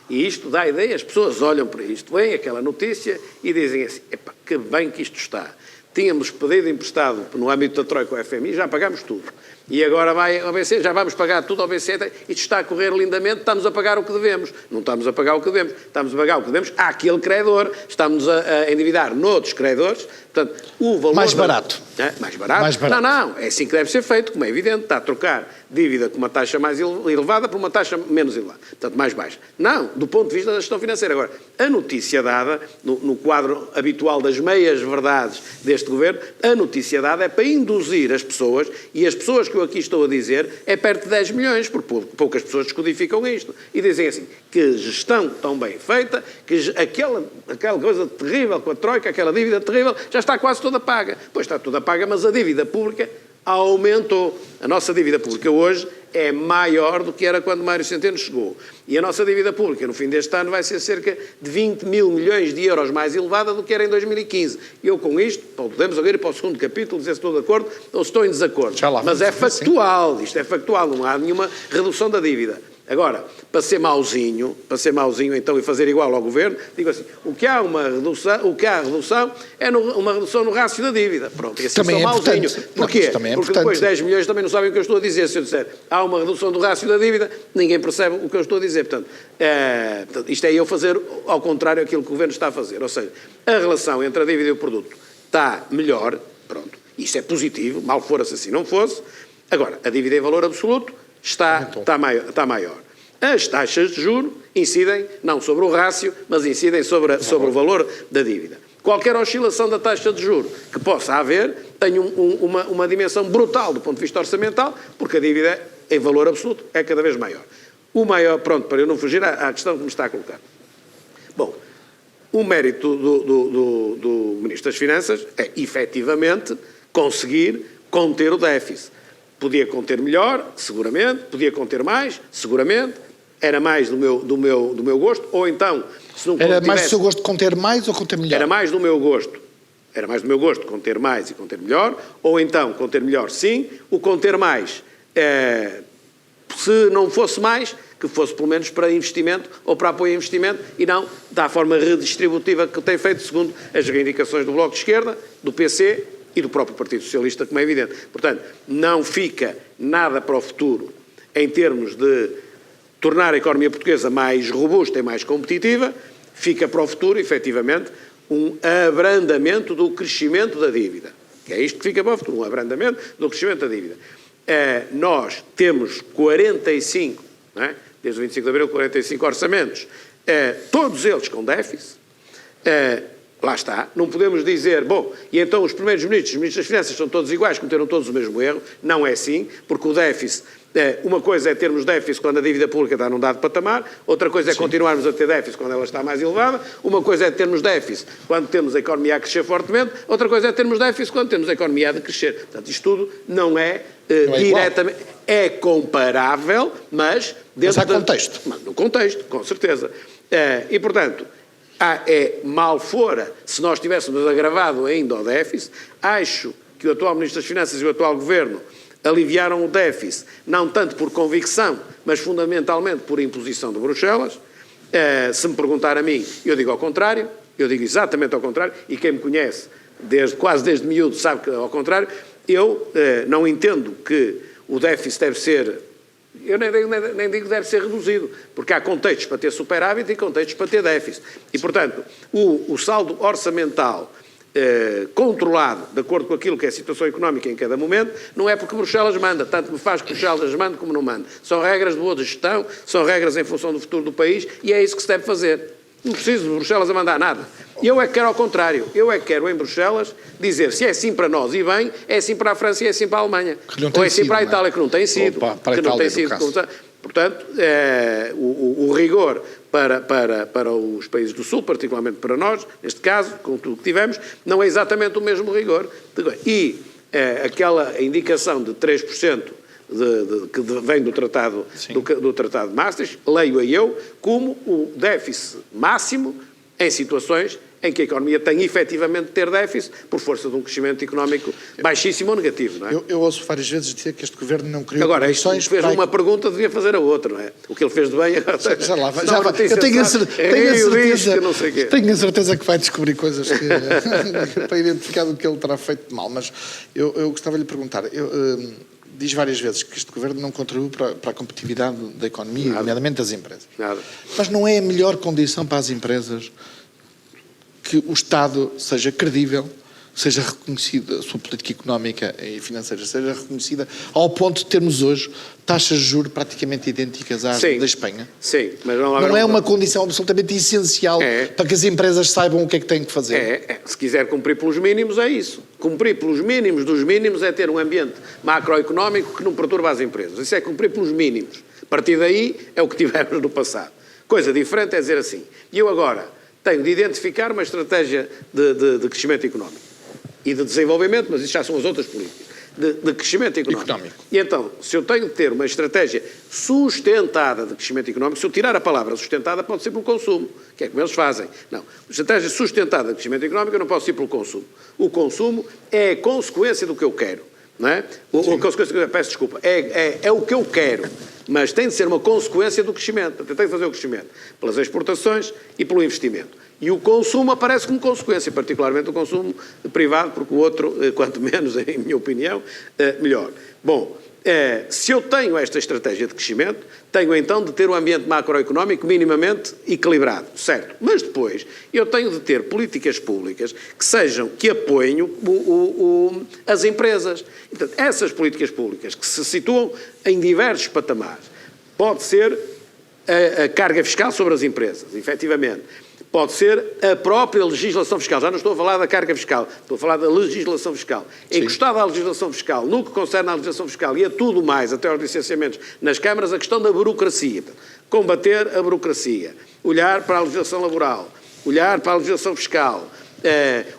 E isto dá ideia, as pessoas olham para isto, veem aquela notícia e dizem assim, epá, que bem que isto está. Tínhamos pedido emprestado no âmbito da Troika ao FMI, já pagámos tudo. E agora vai ao BCE, já vamos pagar tudo ao BCE, isto está a correr lindamente, estamos a pagar o que devemos. Não estamos a pagar o que devemos, estamos a pagar o que devemos àquele credor, estamos a endividar noutros credores, portanto, o valor... Mais barato. Mais barato? Mais barato. Não, é assim que deve ser feito, como é evidente, está a trocar dívida com uma taxa mais elevada por uma taxa menos elevada, portanto, mais baixa. Não, do ponto de vista da gestão financeira. Agora, a notícia dada, no quadro habitual das meias-verdades deste governo, a notícia dada é para induzir as pessoas, e as pessoas que eu aqui estou a dizer é perto de 10 milhões, porque poucas pessoas descodificam isto, e dizem assim, que gestão tão bem feita, que aquela coisa terrível com a Troika, aquela dívida terrível, já está quase toda paga. Pois está toda paga, mas a dívida pública aumentou. A nossa dívida pública hoje é maior do que era quando Mário Centeno chegou. E a nossa dívida pública no fim deste ano vai ser cerca de 20 mil milhões de euros mais elevada do que era em 2015. Eu com isto, podemos agora ir para o segundo capítulo, dizer se estou de acordo ou se estou em desacordo. Já lá Mas vamos, é factual, isto é factual, não há nenhuma redução da dívida. Agora, para ser mauzinho então e fazer igual ao governo, digo assim, o que há redução é uma redução no rácio da dívida. Pronto, e assim também sou é mauzinho. importante. Porquê? Não, também é Porque importante. depois 10 milhões também não sabem o que eu estou a dizer. Se eu disser há uma redução do rácio da dívida, ninguém percebe o que eu estou a dizer. Portanto, isto é eu fazer ao contrário daquilo que o governo está a fazer. Ou seja, a relação entre a dívida e o produto está melhor, pronto, isto é positivo, mal fora se assim não fosse. Agora, a dívida em valor absoluto está maior. As taxas de juros incidem não sobre o rácio, mas incidem sobre o valor da dívida. Qualquer oscilação da taxa de juros que possa haver tem uma dimensão brutal do ponto de vista orçamental, porque a dívida em valor absoluto é cada vez maior. Pronto, para eu não fugir à questão que me está a colocar. Bom, o mérito do Ministro das Finanças é, efetivamente, conseguir conter o déficit. Podia conter melhor, seguramente, podia conter mais, seguramente, era mais do meu gosto, ou então, se não Era mais do seu gosto conter mais ou conter melhor? Era mais do meu gosto conter mais e conter melhor, ou então conter melhor sim, o conter mais, se não fosse mais, que fosse pelo menos para investimento ou para apoio a investimento e não da forma redistributiva que tem feito segundo as reivindicações do Bloco de Esquerda, do PC e do próprio Partido Socialista, como é evidente. Portanto, não fica nada para o futuro em termos de tornar a economia portuguesa mais robusta e mais competitiva, fica para o futuro, efetivamente, um abrandamento do crescimento da dívida. Que é isto que fica para o futuro, um abrandamento do crescimento da dívida. Nós temos 45, não é? Desde o 25 de abril, 45 orçamentos, todos eles com déficit. Lá está, não podemos dizer, bom, e então os primeiros ministros, os ministros das Finanças são todos iguais, cometeram todos o mesmo erro. Não é assim, porque o déficit, uma coisa é termos déficit quando a dívida pública está num dado patamar, outra coisa é continuarmos a ter déficit quando ela está mais elevada, uma coisa é termos déficit quando temos a economia a crescer fortemente, outra coisa é termos déficit quando temos a economia a decrescer. Portanto, isto tudo não é diretamente... É comparável, mas... Mas há contexto. No contexto, com certeza. E, portanto... mal fora, se nós tivéssemos agravado ainda o déficit, acho que o atual Ministro das Finanças e o atual Governo aliviaram o déficit, não tanto por convicção, mas fundamentalmente por imposição de Bruxelas. Se me perguntar a mim, eu digo ao contrário, eu digo exatamente ao contrário, e quem me conhece quase desde miúdo sabe que ao contrário. Eu não entendo que o déficit deve ser, eu nem digo que deve ser reduzido, porque há contextos para ter superávit e contextos para ter déficit. E, portanto, o saldo orçamental controlado, de acordo com aquilo que é a situação económica em cada momento, não é porque Bruxelas manda, tanto me faz que Bruxelas manda como não manda. São regras de boa gestão, são regras em função do futuro do país e é isso que se deve fazer. Não preciso de Bruxelas a mandar nada. Eu é que quero ao contrário. Eu é que quero em Bruxelas dizer se é assim para nós e bem, é assim para a França e é assim para a Alemanha. Ou é assim para a Itália, que não tem sido. Que não tem sido. Portanto, o rigor para os países do Sul, particularmente para nós, neste caso, com tudo que tivemos, não é exatamente o mesmo rigor. E aquela indicação de 3% que vem do Tratado de Maastricht, leio-a eu como o déficit máximo em situações em que a economia tem efetivamente de ter déficit por força de um crescimento económico baixíssimo ou negativo, não é? Eu ouço várias vezes dizer que este governo não criou Agora, isto fez uma pergunta, devia fazer a outra, não é? O que ele fez de bem... Já lá vai. Eu tenho a certeza que vai descobrir coisas para identificar o que ele terá feito de mal, mas eu gostava de lhe perguntar... Diz várias vezes que este governo não contribui para a competitividade da economia, nomeadamente das empresas. Nada. Mas não é a melhor condição para as empresas que o Estado seja credível, seja reconhecida, a sua política económica e financeira seja reconhecida, ao ponto de termos hoje taxas de juros praticamente idênticas às da Espanha? Sim, mas não é uma condição absolutamente essencial para que as empresas saibam o que é que têm que fazer? Se quiser cumprir pelos mínimos, é isso. Cumprir pelos mínimos dos mínimos é ter um ambiente macroeconómico que não perturba as empresas. Isso é cumprir pelos mínimos. A partir daí é o que tivemos no passado. Coisa diferente é dizer assim, e eu agora tenho de identificar uma estratégia de crescimento económico e de desenvolvimento, mas isso já são as outras políticas, de crescimento económico. E então, se eu tenho de ter uma estratégia sustentada de crescimento económico, se eu tirar a palavra sustentada, pode ser pelo consumo, que é como eles fazem. Não, estratégia sustentada de crescimento económico eu não posso ir pelo consumo. O consumo é a consequência do que eu quero, não é? Peço desculpa, é o que eu quero, mas tem de ser uma consequência do crescimento. Portanto, eu tenho de fazer o crescimento pelas exportações e pelo investimento. E o consumo aparece como consequência, particularmente o consumo privado, porque o outro, quanto menos, em minha opinião, melhor. Bom, se eu tenho esta estratégia de crescimento, tenho então de ter um ambiente macroeconómico minimamente equilibrado, certo? Mas depois eu tenho de ter políticas públicas que apoiem as empresas. Então, essas políticas públicas que se situam em diversos patamares, pode ser a carga fiscal sobre as empresas, efetivamente. Pode ser a própria legislação fiscal. Já não estou a falar da carga fiscal, estou a falar da legislação fiscal. Encostada à legislação fiscal, no que concerne à legislação fiscal e a tudo mais, até aos licenciamentos nas câmaras, a questão da burocracia. Combater a burocracia. Olhar para a legislação laboral. Olhar para a legislação fiscal.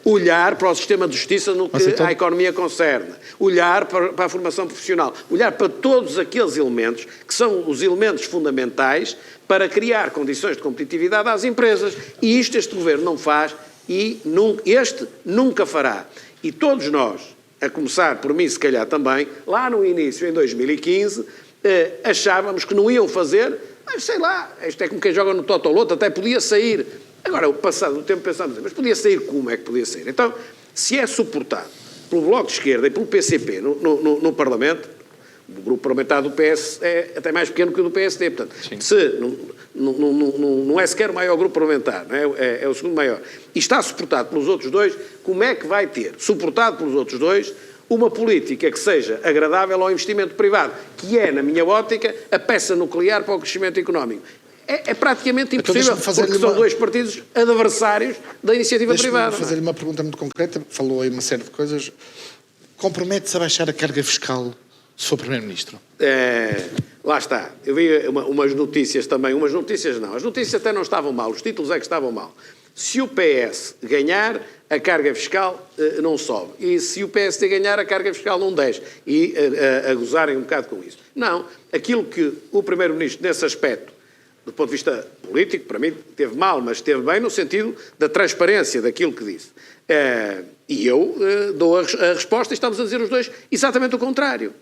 Olhar para o sistema de justiça no que à economia concerne. Olhar para a formação profissional. Olhar para todos aqueles elementos que são os elementos fundamentais para criar condições de competitividade às empresas. E isto este governo não faz e este nunca fará. E todos nós, a começar por mim se calhar também, lá no início, em 2015, achávamos que não iam fazer, mas sei lá, isto é como quem joga no Totoloto, até podia sair. Agora, o passado do tempo pensamos, mas podia sair como é que podia sair? Então, se é suportado pelo Bloco de Esquerda e pelo PCP no Parlamento, o grupo parlamentar do PS é até mais pequeno que o do PSD, portanto, se não é sequer o maior grupo parlamentar, não é? É o segundo maior, e está suportado pelos outros dois, como é que vai ter, suportado pelos outros dois, uma política que seja agradável ao investimento privado, que é, na minha ótica, a peça nuclear para o crescimento económico? É praticamente impossível, porque são dois partidos adversários da iniciativa privada. Deixe-me fazer-lhe uma pergunta muito concreta, falou aí uma série de coisas. Compromete-se a baixar a carga fiscal Sr. Primeiro-Ministro? Lá está. Eu vi umas notícias também, umas notícias não. As notícias até não estavam mal, os títulos é que estavam mal. Se o PS ganhar, a carga fiscal não sobe. E se o PSD ganhar, a carga fiscal não desce. E a gozarem um bocado com isso. Não. Aquilo que o Primeiro-Ministro, nesse aspecto, do ponto de vista político, para mim, teve mal, mas teve bem no sentido da transparência daquilo que disse. E eu dou a resposta e estamos a dizer os dois exatamente o contrário.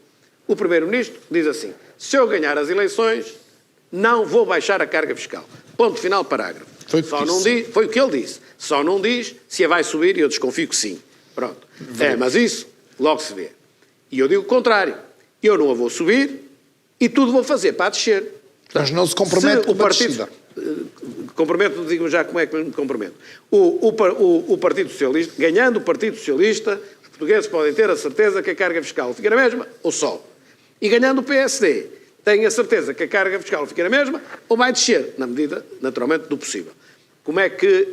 O Primeiro-Ministro diz assim: se eu ganhar as eleições, não vou baixar a carga fiscal. Ponto final, parágrafo. Foi o que disse. Foi o que ele disse. Só não diz se a vai subir e eu desconfio que sim. Pronto. Mas isso logo se vê. E eu digo o contrário. Eu não a vou subir e tudo vou fazer para descer. Mas não se compromete com a descida. Comprometo, digo já como é que me comprometo. O Partido Socialista, ganhando o Partido Socialista, os portugueses podem ter a certeza que a carga fiscal fica na mesma ou sobe. E ganhando o PSD, têm a certeza que a carga fiscal fica na mesma ou vai descer, na medida, naturalmente, do possível. Como é que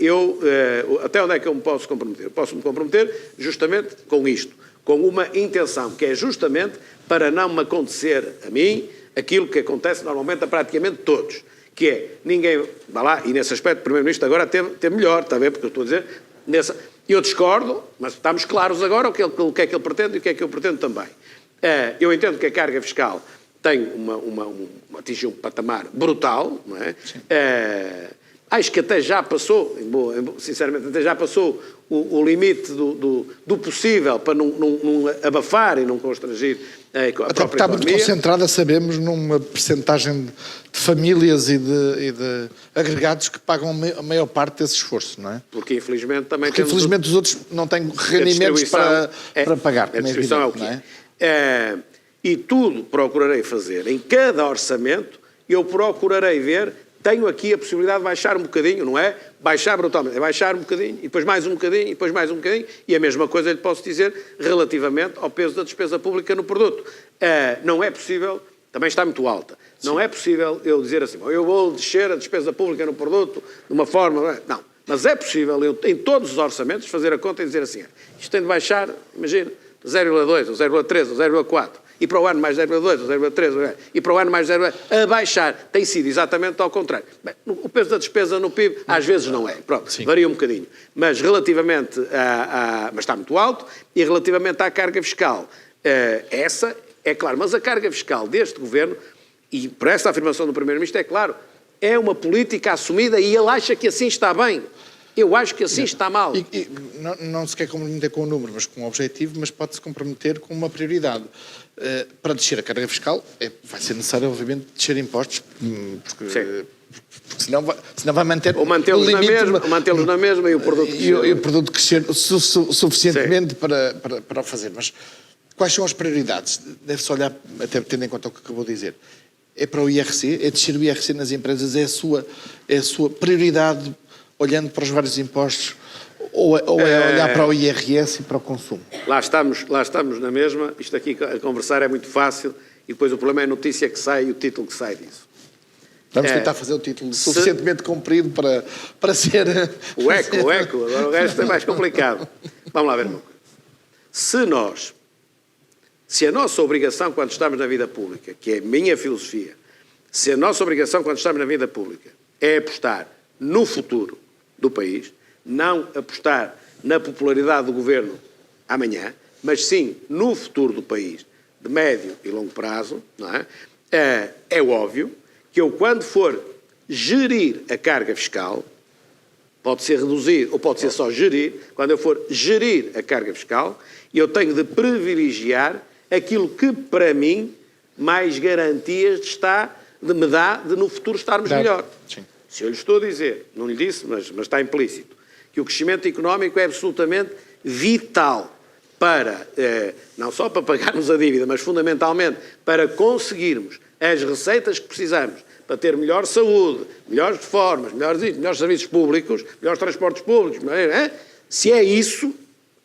até onde é que eu me posso comprometer? Posso me comprometer justamente com isto, com uma intenção, que é justamente para não me acontecer a mim aquilo que acontece normalmente a praticamente todos, que é ninguém, vá lá, e nesse aspecto o Primeiro-Ministro agora teve melhor, está a ver, porque eu estou a dizer, eu discordo, mas estamos claros agora o que é que ele pretende e o que é que eu pretendo também. Eu entendo que a carga fiscal tem atingiu um patamar brutal, não é? Acho que até já passou, sinceramente, até já passou o limite do possível para não abafar e não constrangir a própria até porque está muito concentrada, sabemos, numa percentagem de famílias e de agregados que pagam a maior parte desse esforço, não é? Porque infelizmente também infelizmente os outros não têm rendimentos para pagar. A distribuição é o que é. E tudo procurarei fazer. Em cada orçamento eu procurarei ver. Tenho aqui a possibilidade de baixar um bocadinho, não é? Baixar brutalmente. É baixar um bocadinho, e depois mais um bocadinho, e depois mais um bocadinho. E a mesma coisa lhe posso dizer relativamente ao peso da despesa pública no produto. Não é possível, também está muito alta, não é possível eu dizer assim, eu vou descer a despesa pública no produto de uma forma... Não, mas é possível eu, em todos os orçamentos, fazer a conta e dizer assim, isto tem de baixar, imagina, 0,2, ou 0,3, ou 0,4. E para o ano mais 0,2 ou 0,3, e para o ano mais 0,2, a baixar. Tem sido exatamente ao contrário. Bem, o peso da despesa no PIB, às vezes não é. Pronto, sim, varia um bocadinho. Mas relativamente mas está muito alto, e relativamente à carga fiscal, essa é claro. Mas a carga fiscal deste governo, e por essa afirmação do Primeiro-Ministro, é claro, é uma política assumida e ele acha que assim está bem. Eu acho que assim está mal. Não se quer comprometer com o número, mas com o objetivo, mas pode-se comprometer com uma prioridade. Para descer a carga fiscal, vai ser necessário, obviamente, descer impostos, porque senão vai manter ou mantê-los na mesma e o produto crescer. E o produto crescer suficientemente para o fazer. Mas quais são as prioridades? Deve-se olhar, até tendo em conta o que acabou de dizer. É para o IRC? É descer o IRC nas empresas? É a sua prioridade, olhando para os vários impostos, ou é olhar para o IRS e para o consumo? Lá estamos na mesma. Isto aqui a conversar é muito fácil e depois o problema é a notícia que sai e o título que sai disso. Vamos tentar fazer o título suficientemente comprido para ser... O eco. Agora o resto é mais complicado. Vamos lá ver uma coisa. Se a nossa obrigação quando estamos na vida pública, que é a minha filosofia, se a nossa obrigação quando estamos na vida pública é apostar no futuro do país, não apostar na popularidade do governo amanhã, mas sim no futuro do país, de médio e longo prazo, não é? É óbvio que eu, quando for gerir a carga fiscal, pode ser reduzir ou pode ser só gerir, quando eu for gerir a carga fiscal, eu tenho de privilegiar aquilo que, para mim, mais garantias me dá de no futuro estarmos melhor. Sim. Se eu lhe estou a dizer, não lhe disse, mas está implícito, que o crescimento económico é absolutamente vital para, não só para pagarmos a dívida, mas fundamentalmente para conseguirmos as receitas que precisamos para ter melhor saúde, melhores reformas, melhores serviços públicos, melhores transportes públicos. Se é isso,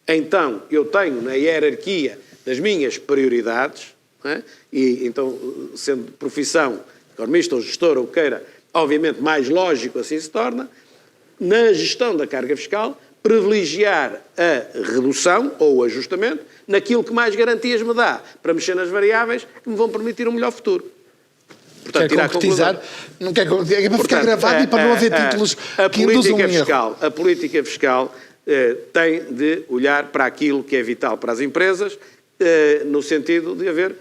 então eu tenho na hierarquia das minhas prioridades, e então, sendo profissão economista ou gestor ou queira, obviamente mais lógico assim se torna, na gestão da carga fiscal, privilegiar a redução ou o ajustamento naquilo que mais garantias me dá para mexer nas variáveis que me vão permitir um melhor futuro. Portanto, quer concretizar, não quer concretizar, é para ficar gravado e para não haver títulos que induzam um erro. A política fiscal tem de olhar para aquilo que é vital para as empresas, no sentido de haver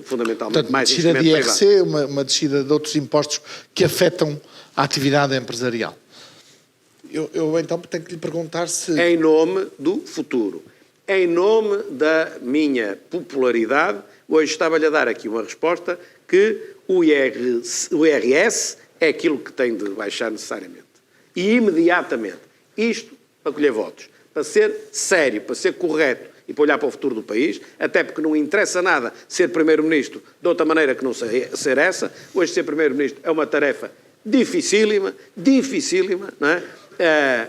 fundamentalmente portanto, mais investimento privado. Descida de IRC, uma descida de outros impostos que afetam a atividade empresarial. Eu então tenho que lhe perguntar se... Em nome do futuro, em nome da minha popularidade Hoje estava-lhe a dar aqui uma resposta que o IRS é aquilo que tem de baixar necessariamente. E imediatamente. Isto para colher votos. Para ser sério, para ser correto e para olhar para o futuro do país, até porque não interessa nada ser Primeiro-Ministro de outra maneira que não ser essa. Hoje ser Primeiro-Ministro é uma tarefa dificílima, não é?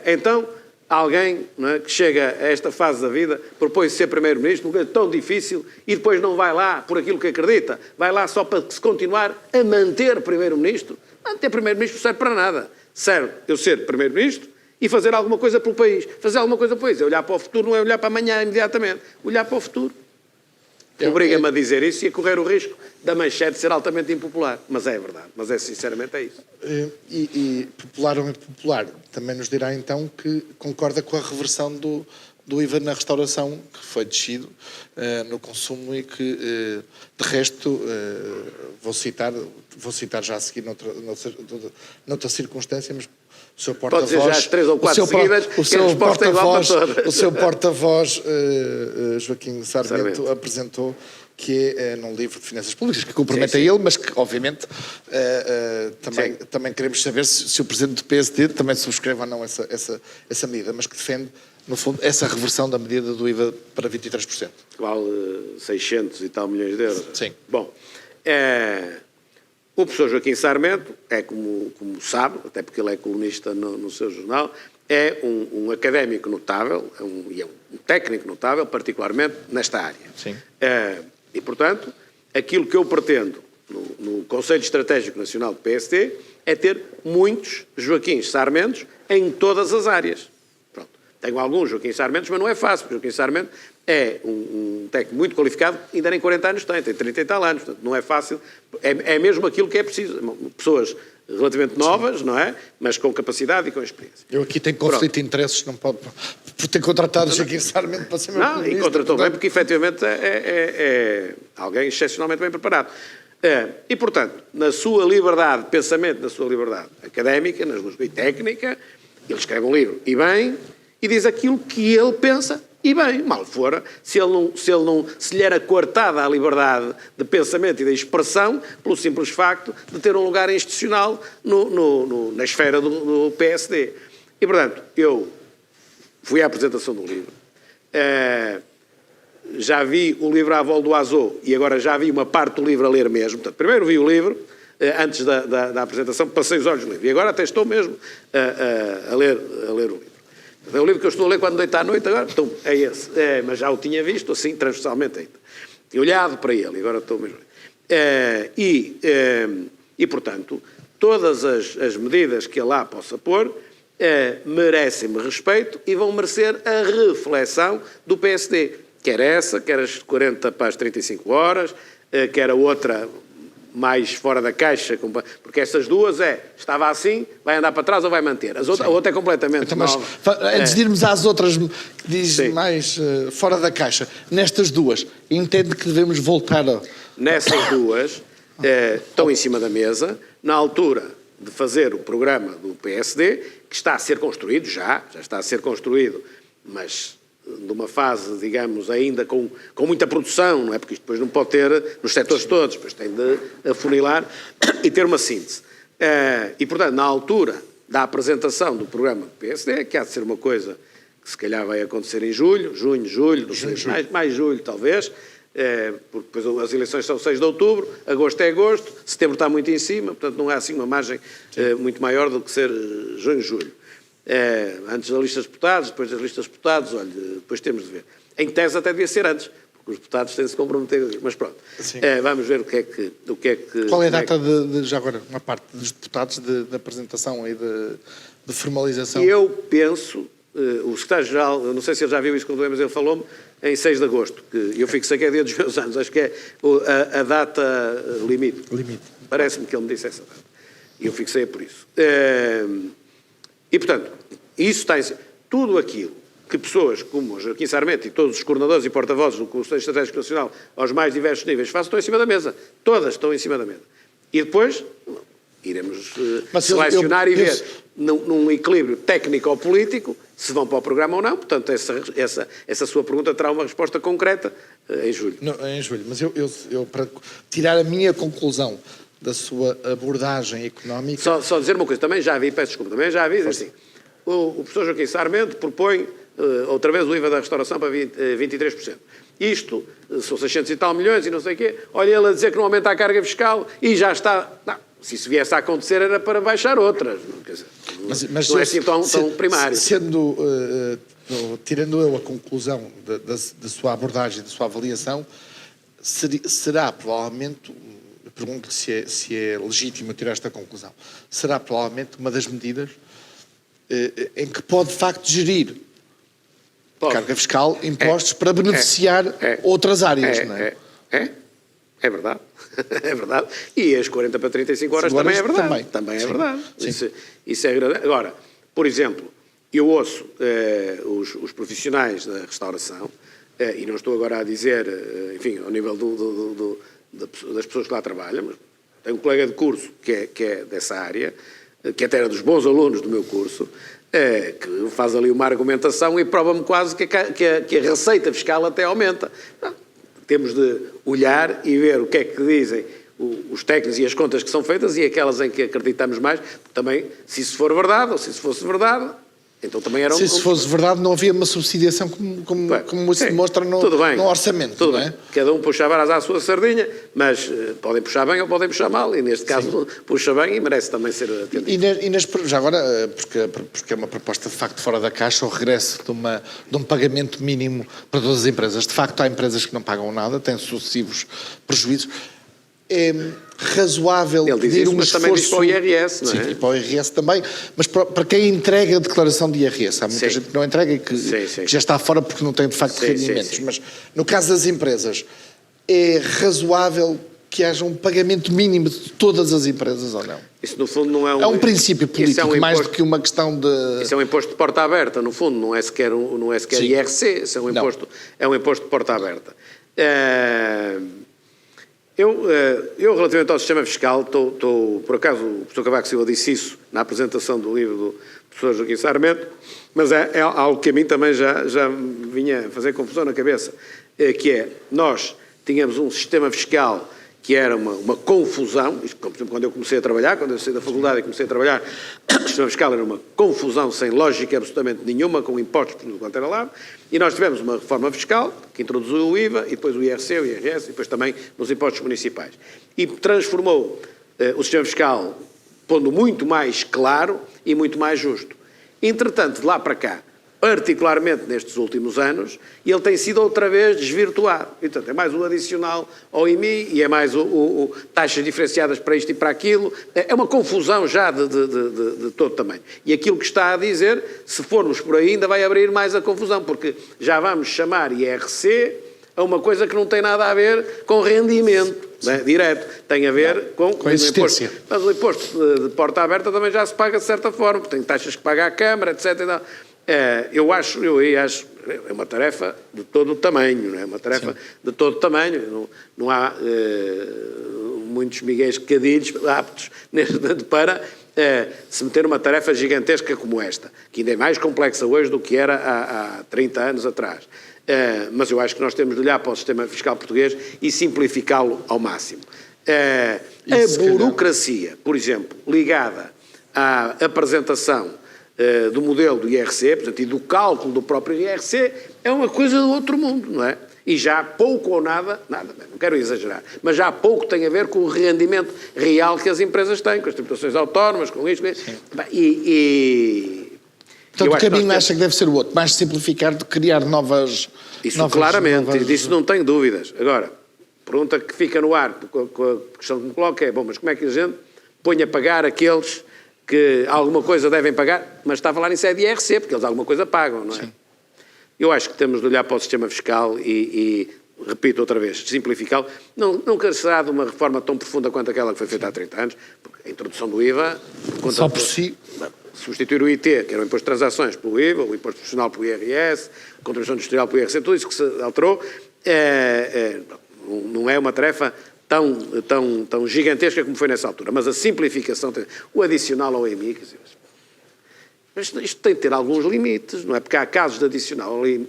Então, alguém, não é, que chega a esta fase da vida, propõe ser Primeiro-Ministro, é tão difícil, e depois não vai lá por aquilo que acredita, vai lá só para se continuar a manter Primeiro-Ministro. Manter Primeiro-Ministro não serve para nada. Serve eu ser Primeiro-Ministro e fazer alguma coisa pelo país. Fazer alguma coisa pelo país. Olhar para o futuro não é olhar para amanhã imediatamente. Olhar para o futuro. Obriga-me a dizer isso e a correr o risco da manchete ser altamente impopular. Mas é verdade. Mas sinceramente é isso. E popular ou impopular, também nos dirá então que concorda com a reversão do IVA na restauração, que foi descido no consumo e que, de resto, vou citar já a seguir noutra circunstância, mas o seu porta-voz... Pode dizer já as 3 ou 4 seguidas, que a resposta é igual para todas. O seu porta-voz, Joaquim Sarmento, apresentou que é num livro de finanças públicas, que compromete a ele, mas que, obviamente, também queremos saber se o Presidente do PSD também subscreve ou não essa medida, mas que defende, no fundo, essa reversão da medida do IVA para 23%. Vale 600 e tal milhões de euros. Sim. Bom, o professor Joaquim Sarmento é, como sabe, até porque ele é colunista no seu jornal, é um académico notável e é um técnico notável, particularmente nesta área. Sim. E, portanto, aquilo que eu pretendo no Conselho Estratégico Nacional do PSD é ter muitos Joaquim Sarmentos em todas as áreas. Pronto. Tenho alguns Joaquim Sarmentos, mas não é fácil, porque Joaquim Sarmento é um técnico muito qualificado, ainda nem 40 anos tem 30 e tal anos, portanto não é fácil, é mesmo aquilo que é preciso. Pessoas relativamente novas, não é? Mas com capacidade e com experiência. Eu aqui tenho conflito de interesses, não pode... Por ter contratado Joaquim Sarmento para ser meu Primeiro-Ministro. Não, e contratou bem, porque efetivamente é alguém excepcionalmente bem preparado. E, portanto, na sua liberdade de pensamento, na sua liberdade académica, e técnica, ele escreve um livro, e bem, e diz aquilo que ele pensa, e bem, mal fora, se lhe era coartada a liberdade de pensamento e de expressão pelo simples facto de ter um lugar institucional na esfera do PSD. E, portanto, eu fui à apresentação do livro, já vi o livro à volta do Azul e agora já vi uma parte do livro a ler mesmo. Portanto, primeiro vi o livro, antes da apresentação, passei os olhos no livro, e agora até estou mesmo a ler o livro. É o livro que eu estou a ler quando deito à noite agora, então, é esse. Mas já o tinha visto, assim, transversalmente ainda. Tinha olhado para ele, e agora estou mesmo... E, portanto, todas as medidas que ele lá possa pôr merecem-me respeito e vão merecer a reflexão do PSD. Quer essa, quer as 40 para as 35 horas, quer a outra... mais fora da caixa, porque essas duas estava assim, vai andar para trás ou vai manter. A outra é completamente então, mas, antes de irmos às outras, que diz mais fora da caixa, nestas duas, entende que devemos voltar a... Nessas duas, estão em cima da mesa, na altura de fazer o programa do PSD, que está a ser construído, já está a ser construído, mas... de uma fase, digamos, ainda com muita produção, não é? Porque isto depois não pode ter nos setores todos, depois tem de afunilar e ter uma síntese. E, portanto, na altura da apresentação do programa do PSD, que há de ser uma coisa que se calhar vai acontecer em julho, julho, mais julho talvez, porque depois as eleições são 6 de outubro, agosto é agosto, setembro está muito em cima, portanto não há assim uma margem muito maior do que ser junho, julho. Antes das listas de deputados, depois das listas de deputados, olha, depois temos de ver. Em tese até devia ser antes, porque os deputados têm de se comprometer, mas pronto. Vamos ver o que é que... Qual é a data já agora, uma parte dos deputados de apresentação e de formalização? Eu penso, o secretário-geral, não sei se ele já viu isso quando mas ele falou-me, em 6 de agosto, que eu fixei que é dia dos meus anos, acho que é a data limite. Parece-me que ele me disse essa data. E eu fixei por isso. E, portanto, isso está em cima. Tudo aquilo que pessoas como Joaquim Sarmento e todos os coordenadores e porta-vozes do Conselho Estratégico Nacional aos mais diversos níveis fazem, estão em cima da mesa. Todas estão em cima da mesa. E depois iremos selecionar e ver num equilíbrio técnico ou político se vão para o programa ou não. Portanto, essa sua pergunta terá uma resposta concreta em julho. Não, em julho, mas eu para tirar a minha conclusão da sua abordagem económica... Só dizer uma coisa, também já vi, peço desculpa, também já vi, assim, o professor Joaquim Sarmento propõe outra vez o IVA da restauração para 23%. Isto, são 600 e tal milhões e não sei o quê, olha ele a dizer que não aumenta a carga fiscal e já está... Não, se isso viesse a acontecer era para baixar outras. Quer dizer, mas não é assim tão primário. Tirando eu a conclusão da sua abordagem, da sua avaliação, será provavelmente, pergunto-lhe se é legítimo tirar esta conclusão, será provavelmente uma das medidas em que pode de facto gerir carga fiscal, impostos para beneficiar outras áreas, não é? É verdade. É verdade. E as 40 para 35 horas também é verdade. Também é verdade. Isso é verdade. Agora, por exemplo, eu ouço os profissionais da restauração, e não estou agora a dizer, enfim, ao nível das pessoas que lá trabalham, mas tenho um colega de curso que é dessa área, que até era dos bons alunos do meu curso, que faz ali uma argumentação e prova-me quase que a receita fiscal até aumenta. Temos de olhar e ver o que é que dizem os técnicos e as contas que são feitas e aquelas em que acreditamos mais, porque também, se isso for verdade, ou se isso fosse verdade, então também era Se isso fosse verdade, não havia uma subsidiação como se demonstra no orçamento. Tudo não bem. É? Cada um puxa a brasa à sua sardinha, mas podem puxar bem ou podem puxar mal, e neste caso puxa bem e merece também ser atendido. Já agora, porque é uma proposta de facto fora da caixa, o regresso de um pagamento mínimo para todas as empresas. De facto, há empresas que não pagam nada, têm sucessivos prejuízos. É razoável ele diz pedir isso, um mas esforço... também diz para o IRS, não é? Sim, e para o IRS também, mas para quem entrega a declaração de IRS. Há muita gente que não entrega e que já está fora porque não tem de facto rendimentos. Mas no caso das empresas, é razoável que haja um pagamento mínimo de todas as empresas ou não? Isso no fundo não é é um princípio político, mais do que uma questão de... Isso é um imposto de porta aberta, no fundo, não é sequer IRC, isso é um imposto de porta aberta. Eu, relativamente ao sistema fiscal, por acaso, o professor Cavaco Silva disse isso na apresentação do livro do professor Joaquim Sarmento, mas é algo que a mim também já me vinha fazer confusão na cabeça, que é, nós tínhamos um sistema fiscal que era uma confusão, isto, por exemplo, quando eu comecei a trabalhar, quando eu saí da faculdade e comecei a trabalhar, o sistema fiscal era uma confusão sem lógica absolutamente nenhuma, com impostos por tudo quanto era lado, e nós tivemos uma reforma fiscal que introduziu o IVA, e depois o IRC, o IRS, e depois também nos impostos municipais. E transformou o sistema fiscal, pondo muito mais claro e muito mais justo. Entretanto, de lá para cá, particularmente nestes últimos anos, ele tem sido outra vez desvirtuado. E, portanto, é mais o adicional ao IMI e é mais taxas diferenciadas para isto e para aquilo. É uma confusão já de todo tamanho. E aquilo que está a dizer, se formos por aí, ainda vai abrir mais a confusão, porque já vamos chamar IRC a uma coisa que não tem nada a ver com rendimento, né, direto. Tem a ver com existência. Mas o imposto de porta aberta também já se paga de certa forma, porque tem taxas que paga a Câmara, etc. E tal. Eu acho, é uma tarefa de todo o tamanho, não é? Uma tarefa de todo o tamanho. Não há muitos miguéis cadilhos aptos para se meter uma tarefa gigantesca como esta, que ainda é mais complexa hoje do que era há 30 anos atrás. Mas eu acho que nós temos de olhar para o sistema fiscal português e simplificá-lo ao máximo. A burocracia, por exemplo, ligada à apresentação do modelo do IRC, portanto, e do cálculo do próprio IRC, é uma coisa do outro mundo, não é? E já pouco ou nada, não quero exagerar, mas já pouco tem a ver com o rendimento real que as empresas têm, com as tributações autónomas, com isto. Portanto, o caminho acha que deve ser o outro, mais simplificar do que criar novas... Isso claramente, disso não tenho dúvidas. Agora, pergunta que fica no ar, com a questão que me coloca é, mas como é que a gente põe a pagar aqueles que alguma coisa devem pagar, mas está a falar nisso é de IRC, porque eles alguma coisa pagam, não é? Sim. Eu acho que temos de olhar para o sistema fiscal e repito outra vez, simplificá-lo. Nunca será de uma reforma tão profunda quanto aquela que foi feita há 30 anos, porque a introdução do IVA... Só por si... Substituir o IT, que era o imposto de transações, pelo IVA, o imposto profissional pelo IRS, a contribuição industrial pelo IRC, tudo isso que se alterou, não é uma tarefa tão gigantesca como foi nessa altura, mas a simplificação, o adicional ao IMI, quer dizer, isto tem de ter alguns limites, não é? Porque há casos de adicional ao IMI.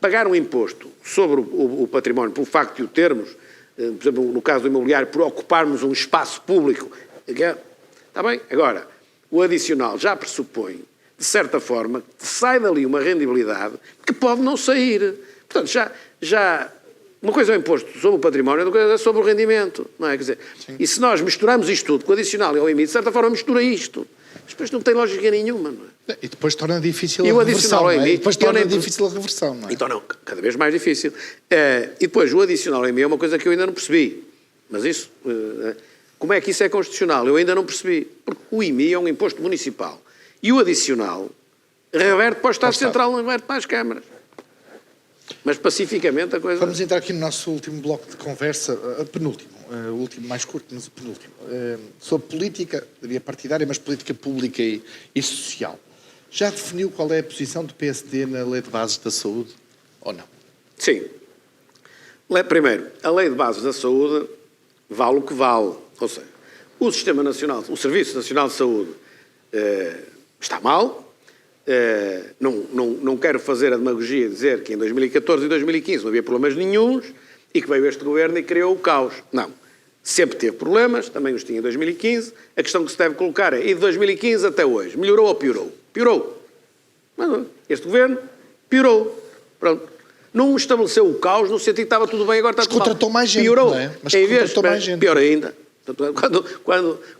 pagar um imposto sobre o património, pelo facto de o termos, por exemplo, no caso do imobiliário, por ocuparmos um espaço público, está bem? Agora, o adicional já pressupõe, de certa forma, que sai dali uma rendibilidade que pode não sair. Portanto, já uma coisa é o imposto sobre o património, outra coisa é sobre o rendimento, não é? Quer dizer, e se nós misturamos isto tudo com o adicional e o IMI, de certa forma mistura isto. Depois não tem lógica nenhuma, não é? E depois torna difícil a reversão, não é? E depois torna difícil a reversão, não é? Então não, cada vez mais difícil. E depois o adicional ao IMI é uma coisa que eu ainda não percebi. Mas isso, como é que isso é constitucional? Eu ainda não percebi. Porque o IMI é um imposto municipal. E o adicional reverte para o Estado Central, não reverte para as câmaras. Mas pacificamente a coisa... Vamos entrar aqui no nosso último bloco de conversa, penúltimo, o último mais curto, mas o penúltimo, sobre política, diria partidária, mas política pública e social. Já definiu qual é a posição do PSD na Lei de Bases da Saúde, ou não? Sim. Primeiro, a Lei de Bases da Saúde vale o que vale. Ou seja, o Sistema Nacional, o Serviço Nacional de Saúde está mal. Não quero fazer a demagogia de dizer que em 2014 e 2015 não havia problemas nenhuns e que veio este governo e criou o caos. Não. Sempre teve problemas, também os tinha em 2015. A questão que se deve colocar é, e de 2015 até hoje, melhorou ou piorou? Piorou. Mas este governo piorou. Pronto. Não estabeleceu o caos no sentido que estava tudo bem, agora está tudo mal. Contratou mais gente, piorou. não é? Mas contratou mais gente. Pior ainda.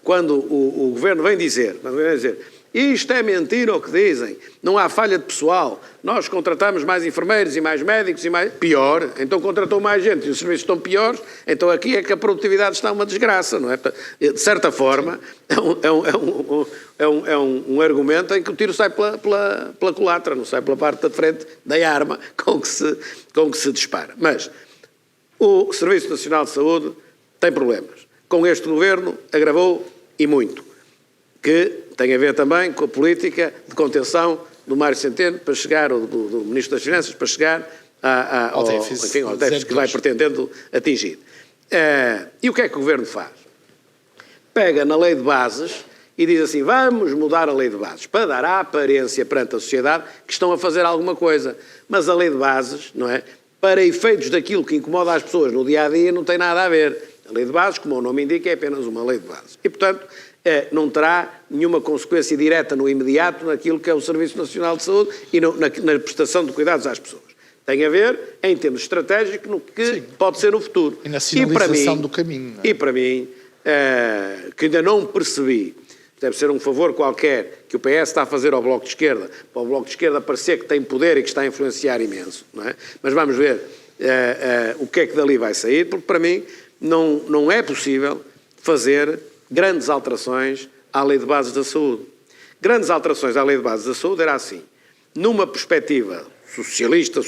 Quando o governo vem dizer isto é mentira o que dizem, não há falha de pessoal, nós contratamos mais enfermeiros e mais médicos e mais... Pior, então contratou mais gente e os serviços estão piores, então aqui é que a produtividade está uma desgraça, não é? De certa forma, é um argumento em que o tiro sai pela culatra, não sai pela parte da frente da arma com que se dispara. Mas o Serviço Nacional de Saúde tem problemas. Com este governo agravou e muito, que tem a ver também com a política de contenção do Mário Centeno para chegar, ou do Ministro das Finanças, para chegar ao déficit que vai pretendendo atingir. E o que é que o Governo faz? Pega na Lei de Bases e diz assim, vamos mudar a Lei de Bases, para dar a aparência perante a sociedade que estão a fazer alguma coisa. Mas a Lei de Bases, não é? Para efeitos daquilo que incomoda as pessoas no dia-a-dia, não tem nada a ver. A Lei de Bases, como o nome indica, é apenas uma Lei de Bases. E, portanto, não terá nenhuma consequência direta no imediato naquilo que é o Serviço Nacional de Saúde e na prestação de cuidados às pessoas. Tem a ver, em termos estratégicos, no que Sim. pode ser no futuro. E na sinalização do caminho. Não é? E para mim, que ainda não percebi, deve ser um favor qualquer que o PS está a fazer ao Bloco de Esquerda, para o Bloco de Esquerda parecer que tem poder e que está a influenciar imenso, não é? Mas vamos ver o que é que dali vai sair, porque para mim não é possível fazer grandes alterações à Lei de Bases da Saúde. Grandes alterações à Lei de Bases da Saúde era assim, numa perspectiva socialista,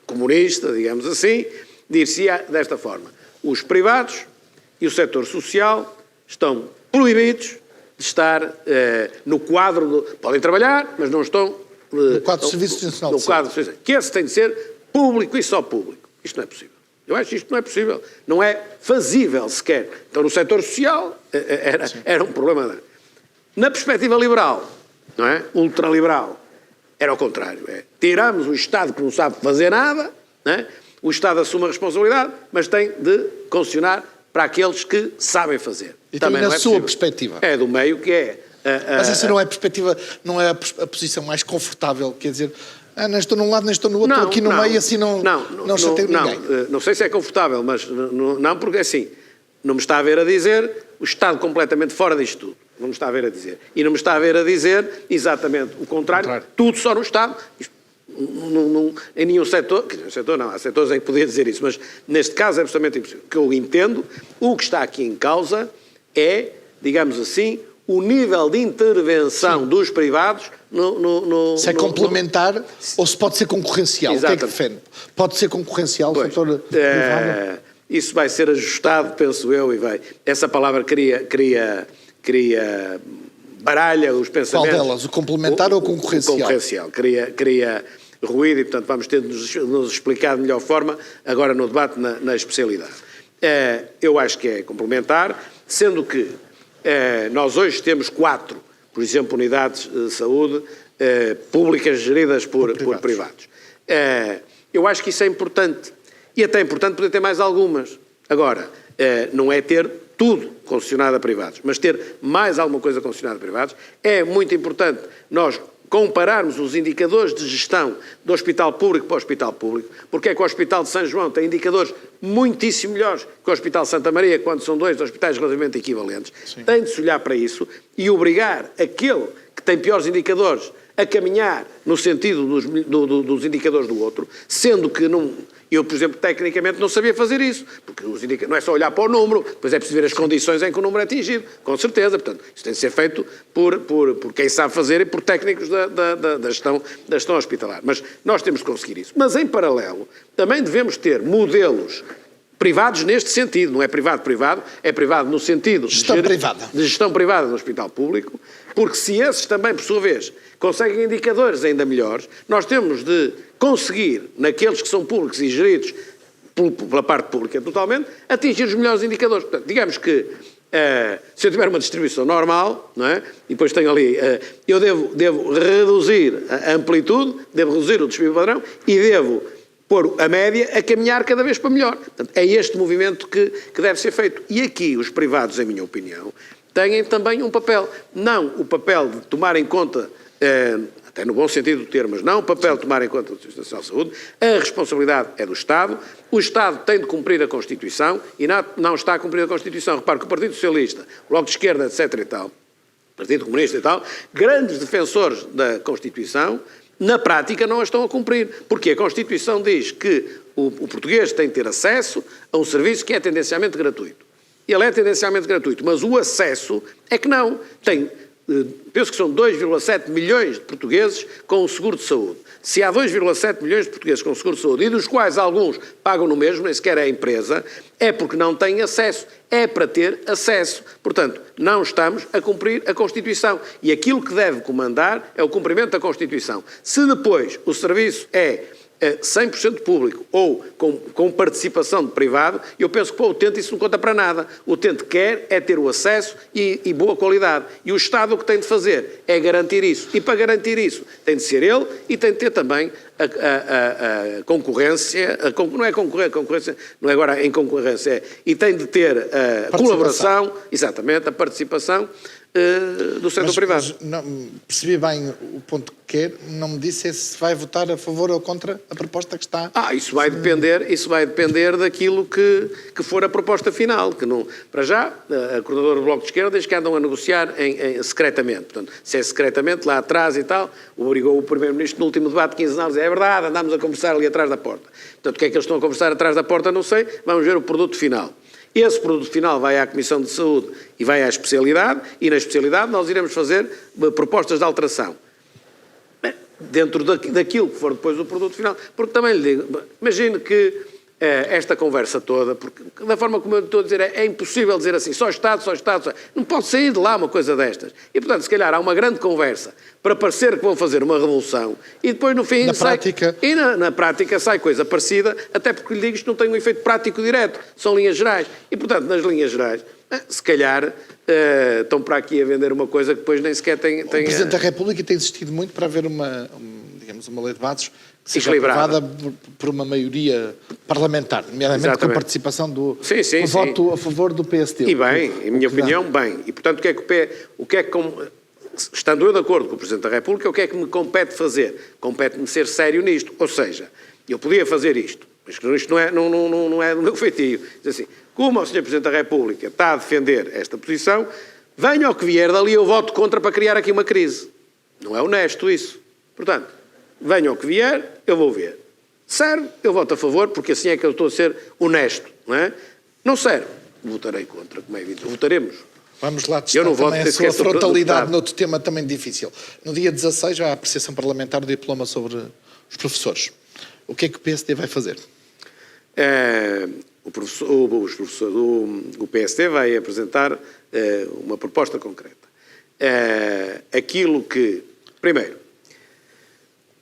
comunista, digamos assim, dir-se-ia desta forma, os privados e o setor social estão proibidos de estar no quadro, podem trabalhar, mas não estão... no quadro do Serviço Nacional de Saúde. Que esse tem de ser público e só público. Isto não é possível. Eu acho que isto não é possível. Não é fazível sequer. Então, no setor social, era um problema. Na perspectiva liberal, não é? Ultraliberal, era o contrário. Tiramos o Estado que não sabe fazer nada, não é? O Estado assume a responsabilidade, mas tem de concessionar para aqueles que sabem fazer. E também na sua perspectiva. É do meio que é... Mas essa não é a perspectiva, não é a posição mais confortável, quer dizer... nem estou num lado, nem estou no outro, aqui no meio, assim não chateio ninguém. Não sei se é confortável, mas não, porque assim, não me está a ver a dizer o Estado completamente fora disto tudo. Não me está a ver a dizer. E não me está a ver a dizer exatamente o contrário. Tudo só no Estado. Isto, em nenhum setor, há setores em que podia dizer isso, mas neste caso é absolutamente impossível. O que eu entendo, o que está aqui em causa é, digamos assim, o nível de intervenção dos privados se é complementar ou se pode ser concorrencial. Exatamente. O que é que defende? Pode ser concorrencial o setor privado? Isso vai ser ajustado, penso eu, e vai. Essa palavra cria baralha os pensamentos. Qual delas? O complementar ou o concorrencial? O concorrencial. Cria ruído e, portanto, vamos ter de nos explicar de melhor forma agora no debate na especialidade. Eu acho que é complementar, sendo que nós hoje temos 4, por exemplo, unidades de saúde públicas geridas por privados. Eu acho que isso é importante. E até é importante poder ter mais algumas. Agora, não é ter tudo concessionado a privados, mas ter mais alguma coisa concessionada a privados. É muito importante nós compararmos os indicadores de gestão do hospital público para o hospital público, porque é que o Hospital de São João tem indicadores muitíssimo melhores que o Hospital de Santa Maria, quando são dois hospitais relativamente equivalentes. Sim. Tem de se olhar para isso e obrigar aquele que tem piores indicadores a caminhar no sentido dos indicadores do outro, sendo que não... Eu, por exemplo, tecnicamente não sabia fazer isso, porque não é só olhar para o número, depois é preciso ver as condições em que o número é atingido, com certeza. Portanto, isso tem de ser feito por quem sabe fazer e por técnicos da gestão hospitalar. Mas nós temos de conseguir isso. Mas, em paralelo, também devemos ter modelos privados neste sentido, não é privado-privado, é privado no sentido de gestão privada do hospital público, porque se esses também, por sua vez, conseguem indicadores ainda melhores, nós temos de conseguir, naqueles que são públicos e geridos pela parte pública totalmente, atingir os melhores indicadores. Portanto, digamos que se eu tiver uma distribuição normal, não é? E depois tenho ali, eu devo reduzir a amplitude, devo reduzir o desvio padrão e devo pôr a média a caminhar cada vez para melhor. Portanto, é este movimento que deve ser feito. E aqui os privados, em minha opinião, têm também um papel. Não o papel de tomar em conta, até no bom sentido do termo, mas não o papel de tomar em conta do Sistema Nacional de Saúde. A responsabilidade é do Estado. O Estado tem de cumprir a Constituição e não está a cumprir a Constituição. Repare que o Partido Socialista, o Bloco de Esquerda, etc. e tal, o Partido Comunista e tal, grandes defensores da Constituição, na prática não a estão a cumprir, porque a Constituição diz que o português tem de ter acesso a um serviço que é tendencialmente gratuito. Ele é tendencialmente gratuito, mas o acesso é que não. Penso que são 2,7 milhões de portugueses com um seguro de saúde. Se há 2,7 milhões de portugueses com seguro de saúde, e dos quais alguns pagam no mesmo, nem sequer é a empresa, é porque não têm acesso. É para ter acesso. Portanto, não estamos a cumprir a Constituição. E aquilo que deve comandar é o cumprimento da Constituição. Se depois o serviço é 100% público ou com participação de privado, eu penso que para o utente isso não conta para nada. O utente quer é ter o acesso e boa qualidade. E o Estado o que tem de fazer é garantir isso. E para garantir isso tem de ser ele e tem de ter também a concorrência, não é concorrência, não é agora em concorrência, e tem de ter a colaboração, exatamente, a participação do setor privado. Mas não, percebi bem o ponto que quer, não me disse se vai votar a favor ou contra a proposta que está. Isso vai depender daquilo que for a proposta final, que não, para já, a coordenadora do Bloco de Esquerda diz que andam a negociar secretamente. Portanto, se é secretamente, lá atrás e tal, obrigou o Primeiro-Ministro no último debate quinzenal a dizer, é verdade, andámos a conversar ali atrás da porta. Portanto, o que é que eles estão a conversar atrás da porta, não sei, vamos ver o produto final. Esse produto final vai à Comissão de Saúde e vai à especialidade, e na especialidade nós iremos fazer propostas de alteração. Dentro daquilo que for depois o produto final. Porque também lhe digo, imagine que esta conversa toda, porque da forma como eu estou a dizer, é impossível dizer assim, só Estado. Não pode sair de lá uma coisa destas. E, portanto, se calhar há uma grande conversa para parecer que vão fazer uma revolução e depois no fim na prática sai coisa parecida, até porque lhe digo isto não tem um efeito prático direto, são linhas gerais. E, portanto, nas linhas gerais, se calhar estão para aqui a vender uma coisa que depois nem sequer tem... O Presidente da República tem insistido muito para haver uma lei de bases que seja aprovada por uma maioria parlamentar, nomeadamente com a participação do voto a favor do PSD. E bem, em minha opinião, bem. E, portanto, estando eu de acordo com o Presidente da República, o que é que me compete fazer? Compete-me ser sério nisto. Ou seja, eu podia fazer isto, mas isto não é do meu feitio. Diz assim, como o Sr. Presidente da República está a defender esta posição, venha ao que vier dali, eu voto contra para criar aqui uma crise. Não é honesto isso. Portanto, venha ao que vier, eu vou ver. Serve, eu voto a favor, porque assim é que eu estou a ser honesto, não é? Não serve, votarei contra, como é evidente. Votaremos. Vamos lá testar também a sua frontalidade noutro tema também difícil. No dia 16 há a apreciação parlamentar do diploma sobre os professores. O que é que o PSD vai fazer? O PSD vai apresentar uma proposta concreta. Aquilo que, primeiro,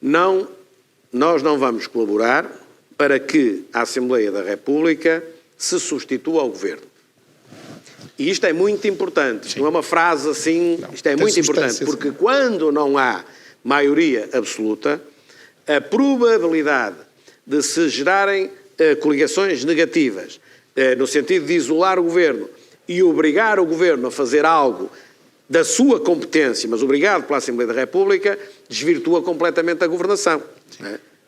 nós não vamos colaborar para que a Assembleia da República se substitua ao Governo. E isto é muito importante, isto não é uma frase assim, isto é muito importante, porque quando não há maioria absoluta, a probabilidade de se gerarem coligações negativas, no sentido de isolar o Governo e obrigar o Governo a fazer algo da sua competência, mas obrigado pela Assembleia da República, desvirtua completamente a governação.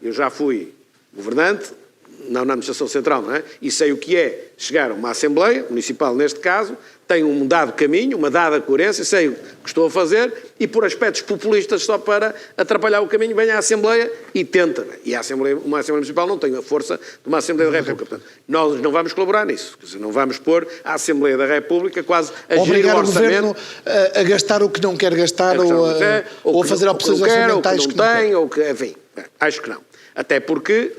Eu já fui governante, não na Administração Central, não é? E sei o que é chegar a uma Assembleia, municipal neste caso, tenho um dado caminho, uma dada coerência, sei o que estou a fazer e por aspectos populistas só para atrapalhar o caminho, venho à Assembleia e tenta. E a Assembleia, uma Assembleia Municipal não tem a força de uma Assembleia da República. Portanto, nós não vamos colaborar nisso. Quer dizer, não vamos pôr a Assembleia da República quase a gerir obrigar o o orçamento. Governo a gastar o que não quer gastar ou a fazer opções orçamentais que não tem, ou que, enfim, acho que não. Até porque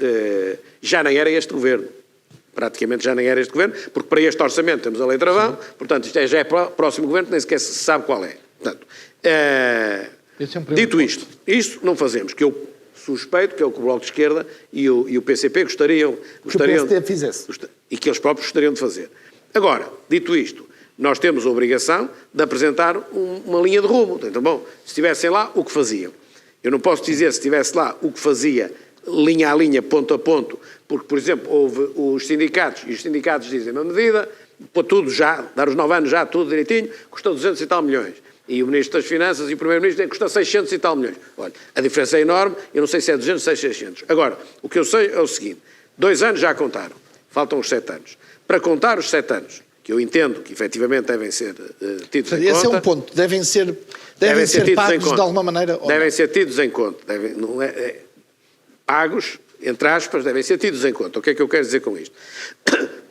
já nem era este Governo. Praticamente já nem era este Governo, porque para este orçamento temos a Lei Travão, portanto isto já é próximo Governo, nem sequer se sabe qual é. Portanto, dito isto não fazemos, que eu suspeito que é o que o Bloco de Esquerda e o PCP gostariam que o PSD fizesse. E que eles próprios gostariam de fazer. Agora, dito isto, nós temos a obrigação de apresentar uma linha de rumo. Então, bom, se estivessem lá, o que faziam? Eu não posso dizer se estivesse lá o que fazia linha a linha, ponto a ponto, porque, por exemplo, houve os sindicatos, e os sindicatos dizem uma medida, para tudo já, dar os 9 anos já, tudo direitinho, custa 200 e tal milhões. E o Ministro das Finanças e o Primeiro-Ministro dizem que custa 600 e tal milhões. Olha, a diferença é enorme, eu não sei se é 200 ou 600. Agora, o que eu sei é o seguinte, 2 anos já contaram, faltam os 7 anos. Para contar os 7 anos, que eu entendo que efetivamente devem ser tidos em conta... Esse é um ponto, devem ser pagos de alguma maneira? Devem ser tidos em conta, pagos, entre aspas, devem ser tidos em conta. O que é que eu quero dizer com isto?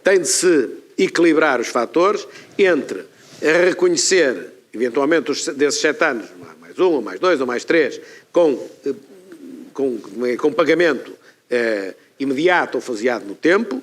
Tem de se equilibrar os fatores entre reconhecer, eventualmente, desses 7 anos, mais 1, ou mais 2, ou mais 3, com pagamento imediato ou faseado no tempo,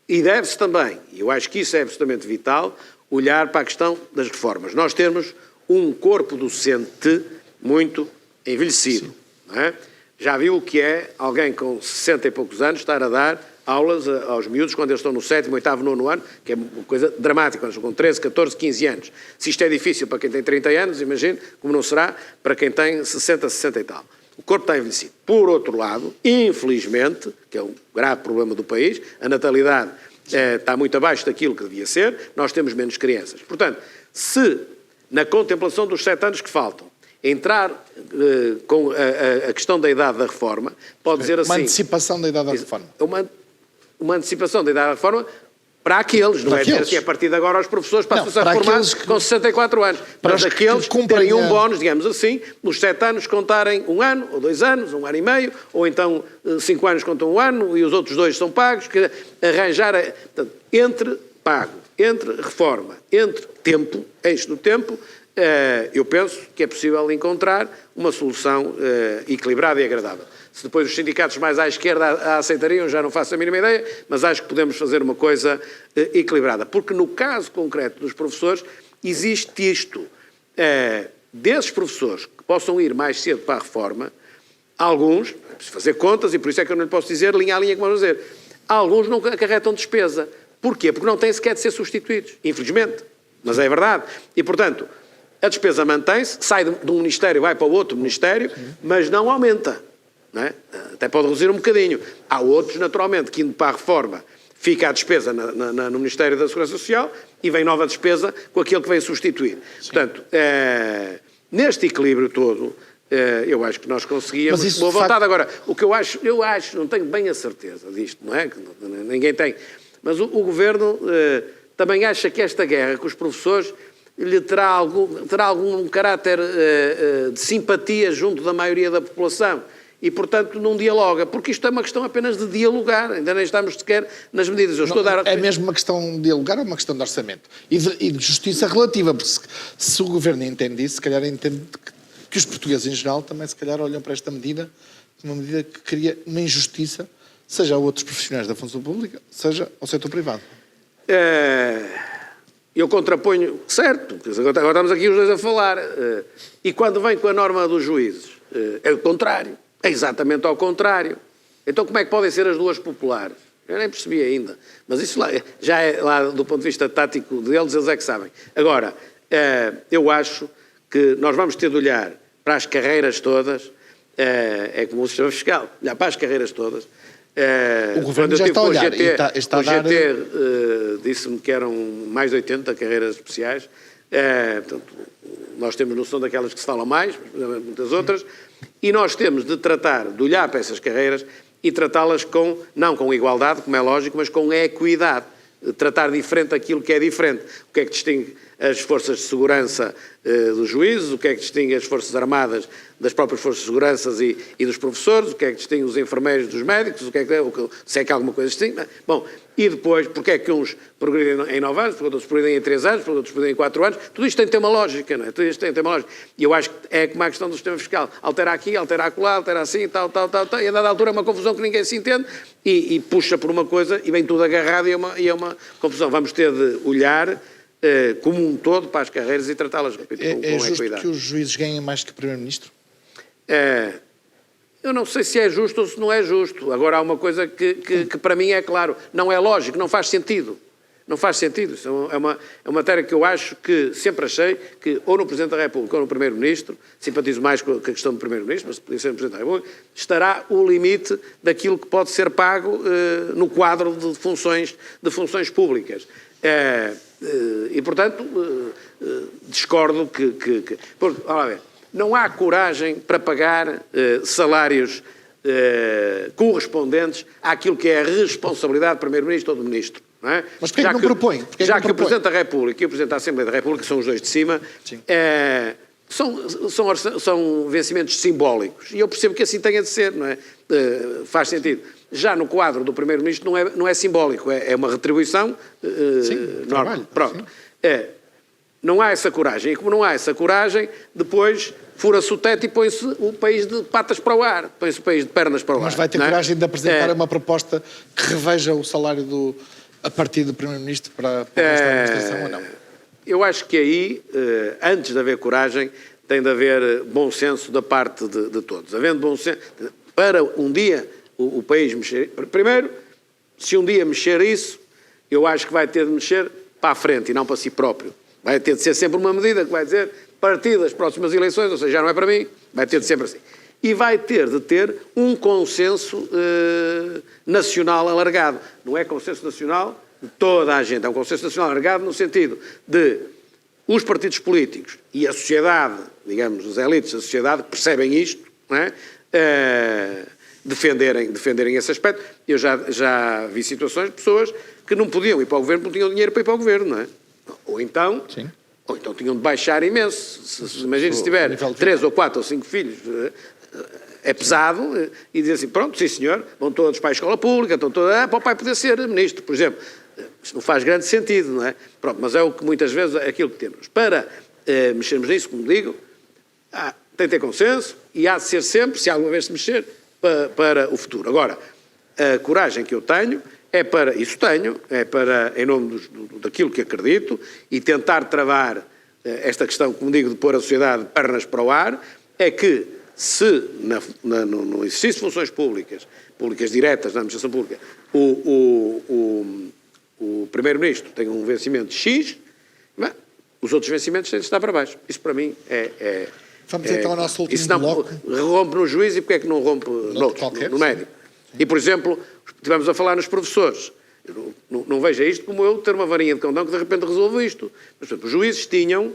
e deve-se também, e eu acho que isso é absolutamente vital, olhar para a questão das reformas. Nós temos um corpo docente muito envelhecido, não é? Já viu o que é alguém com 60 e poucos anos estar a dar aulas aos miúdos quando eles estão no 7º, 8º, 9º ano, que é uma coisa dramática, quando estão com 13, 14, 15 anos. Se isto é difícil para quem tem 30 anos, imagine como não será para quem tem 60, 60 e tal. O corpo está envelhecido. Por outro lado, infelizmente, que é um grave problema do país, a natalidade está muito abaixo daquilo que devia ser, nós temos menos crianças. Portanto, se na contemplação dos 7 anos que faltam, entrar com a questão da idade da reforma, pode dizer assim... Uma antecipação da idade da reforma. Uma antecipação da idade da reforma para aqueles, não é dizer que a partir de agora os professores passam-se a formar com 64 anos. Mas aqueles que terem um bónus, digamos assim, nos 7 anos contarem 1 ano, ou 2 anos, 1 ano e meio, ou então 5 anos contam 1 ano e os outros 2 são pagos, que arranjar... Portanto, entre pago, entre reforma, entre tempo, eixo do tempo, eu penso que é possível encontrar uma solução equilibrada e agradável. Se depois os sindicatos mais à esquerda a aceitariam, já não faço a mínima ideia, mas acho que podemos fazer uma coisa equilibrada. Porque no caso concreto dos professores, existe isto. Desses professores que possam ir mais cedo para a reforma, alguns, é preciso fazer contas, e por isso é que eu não lhe posso dizer linha a linha como vamos dizer, alguns não acarretam despesa. Porquê? Porque não têm sequer de ser substituídos, infelizmente. Mas é verdade. E, portanto, a despesa mantém-se, sai de um ministério, vai para o outro ministério, mas não aumenta. Não é? Até pode reduzir um bocadinho. Há outros, naturalmente, que indo para a reforma fica a despesa no Ministério da Segurança Social e vem nova despesa com aquilo que vem substituir. Sim. Portanto, neste equilíbrio todo, eu acho que nós conseguíamos boa vontade. Agora, o que eu acho, não tenho bem a certeza disto, não é? Ninguém tem. Mas o Governo também acha que esta guerra com os professores lhe terá algum caráter de simpatia junto da maioria da população e, portanto, não dialoga, porque isto é uma questão apenas de dialogar, ainda nem estamos sequer nas medidas. É mesmo uma questão de dialogar ou uma questão de orçamento? E de justiça relativa, porque se o Governo entende isso, se calhar entende que os portugueses em geral também se calhar olham para esta medida como uma medida que cria uma injustiça, seja a outros profissionais da função pública, seja ao setor privado. Eu contraponho, certo, agora estamos aqui os dois a falar, e quando vem com a norma dos juízes, é o contrário, é exatamente ao contrário. Então como é que podem ser as duas populares? Eu nem percebi ainda, mas isso já é lá do ponto de vista tático deles, eles é que sabem. Agora, eu acho que nós vamos ter de olhar para as carreiras todas é como o sistema fiscal, olhar para as carreiras todas. O governo já está a olhar. O GT disse-me que eram mais de 80 carreiras especiais. Portanto, nós temos noção daquelas que se falam mais, muitas outras, e nós temos de tratar, de olhar para essas carreiras e tratá-las não com igualdade, como é lógico, mas com equidade. Tratar diferente aquilo que é diferente. O que é que distingue as forças de segurança dos juízes, o que é que distingue as forças armadas das próprias forças de segurança e dos professores, o que é que distingue os enfermeiros dos médicos, se é que há alguma coisa distingue. Bom, e depois, porque é que uns progridem em 9 anos, porque outros progridem em 3 anos, porque outros progridem em 4 anos, tudo isto tem que ter uma lógica, não é? Tudo isto tem que ter uma lógica. E eu acho que é como a questão do sistema fiscal. Altera aqui, altera acolá, altera assim, tal, e a dada altura é uma confusão que ninguém se entende e puxa por uma coisa e vem tudo agarrado e é uma confusão. Vamos ter de olhar como um todo para as carreiras e tratá-las com equidade. É justo que os juízes ganhem mais que o Primeiro-Ministro? Eu não sei se é justo ou se não é justo. Agora, há uma coisa que para mim é claro. Não é lógico, não faz sentido. Não faz sentido. Isso é uma matéria que eu acho que sempre achei que ou no Presidente da República ou no Primeiro-Ministro, simpatizo mais com a questão do Primeiro-Ministro, mas podia ser no Presidente da República, estará o limite daquilo que pode ser pago no quadro de funções públicas. E, portanto, discordo porque, olha bem, não há coragem para pagar salários correspondentes àquilo que é a responsabilidade do Primeiro-Ministro ou do Ministro. Não é? Mas porquê que não propõe? Já que o Presidente da República e o Presidente da Assembleia da República, que são os dois de cima, são vencimentos simbólicos. E eu percebo que assim tenha de ser, não é? Faz sentido. Já no quadro do Primeiro-Ministro não é simbólico, é uma retribuição normal. Pronto. Não há essa coragem. E como não há essa coragem, depois fura-se o teto e põe-se o país de patas para o ar. Põe-se o país de pernas para o ar. Mas vai ter coragem de apresentar uma proposta que reveja o salário a partir do Primeiro-Ministro para esta administração ou não? Eu acho que aí, antes de haver coragem, tem de haver bom senso da parte de todos. Havendo bom senso, para um dia o país mexer. Primeiro, se um dia mexer isso, eu acho que vai ter de mexer para a frente e não para si próprio. Vai ter de ser sempre uma medida que vai dizer, a partir das próximas eleições, ou seja, já não é para mim, vai ter de sempre assim. E vai ter de ter um consenso nacional alargado. Não é consenso nacional de toda a gente, é um consenso nacional alargado no sentido de os partidos políticos e a sociedade, digamos, as elites da sociedade, que percebem isto, não é? Defenderem esse aspecto. Eu já vi situações de pessoas que não podiam ir para o governo, não tinham dinheiro para ir para o governo, não é? Ou então tinham de baixar imenso. Imagina se tiver 3 ou 4 ou 5 filhos, é pesado, e dizer assim, pronto, sim senhor, vão todos para a escola pública, estão todos, para o pai poder ser ministro, por exemplo. Isto não faz grande sentido, não é? Pronto, mas é o que muitas vezes é aquilo que temos. Para mexermos nisso, como digo, tem de ter consenso e há de ser sempre, se alguma vez se mexer, para o futuro. Agora, a coragem que eu tenho é para, em nome daquilo que acredito, e tentar travar esta questão, como digo, de pôr a sociedade de pernas para o ar, é que se no exercício de funções públicas diretas na administração pública, o Primeiro-Ministro tem um vencimento X, os outros vencimentos têm de estar para baixo. Isso para mim Vamos então ao nosso último bloco. Isso não rompe no juiz e porque é que não rompe no médico? E, por exemplo, estivemos a falar nos professores. Eu não veja isto como eu ter uma varinha de condão que de repente resolve isto. Mas, por exemplo, os juízes tinham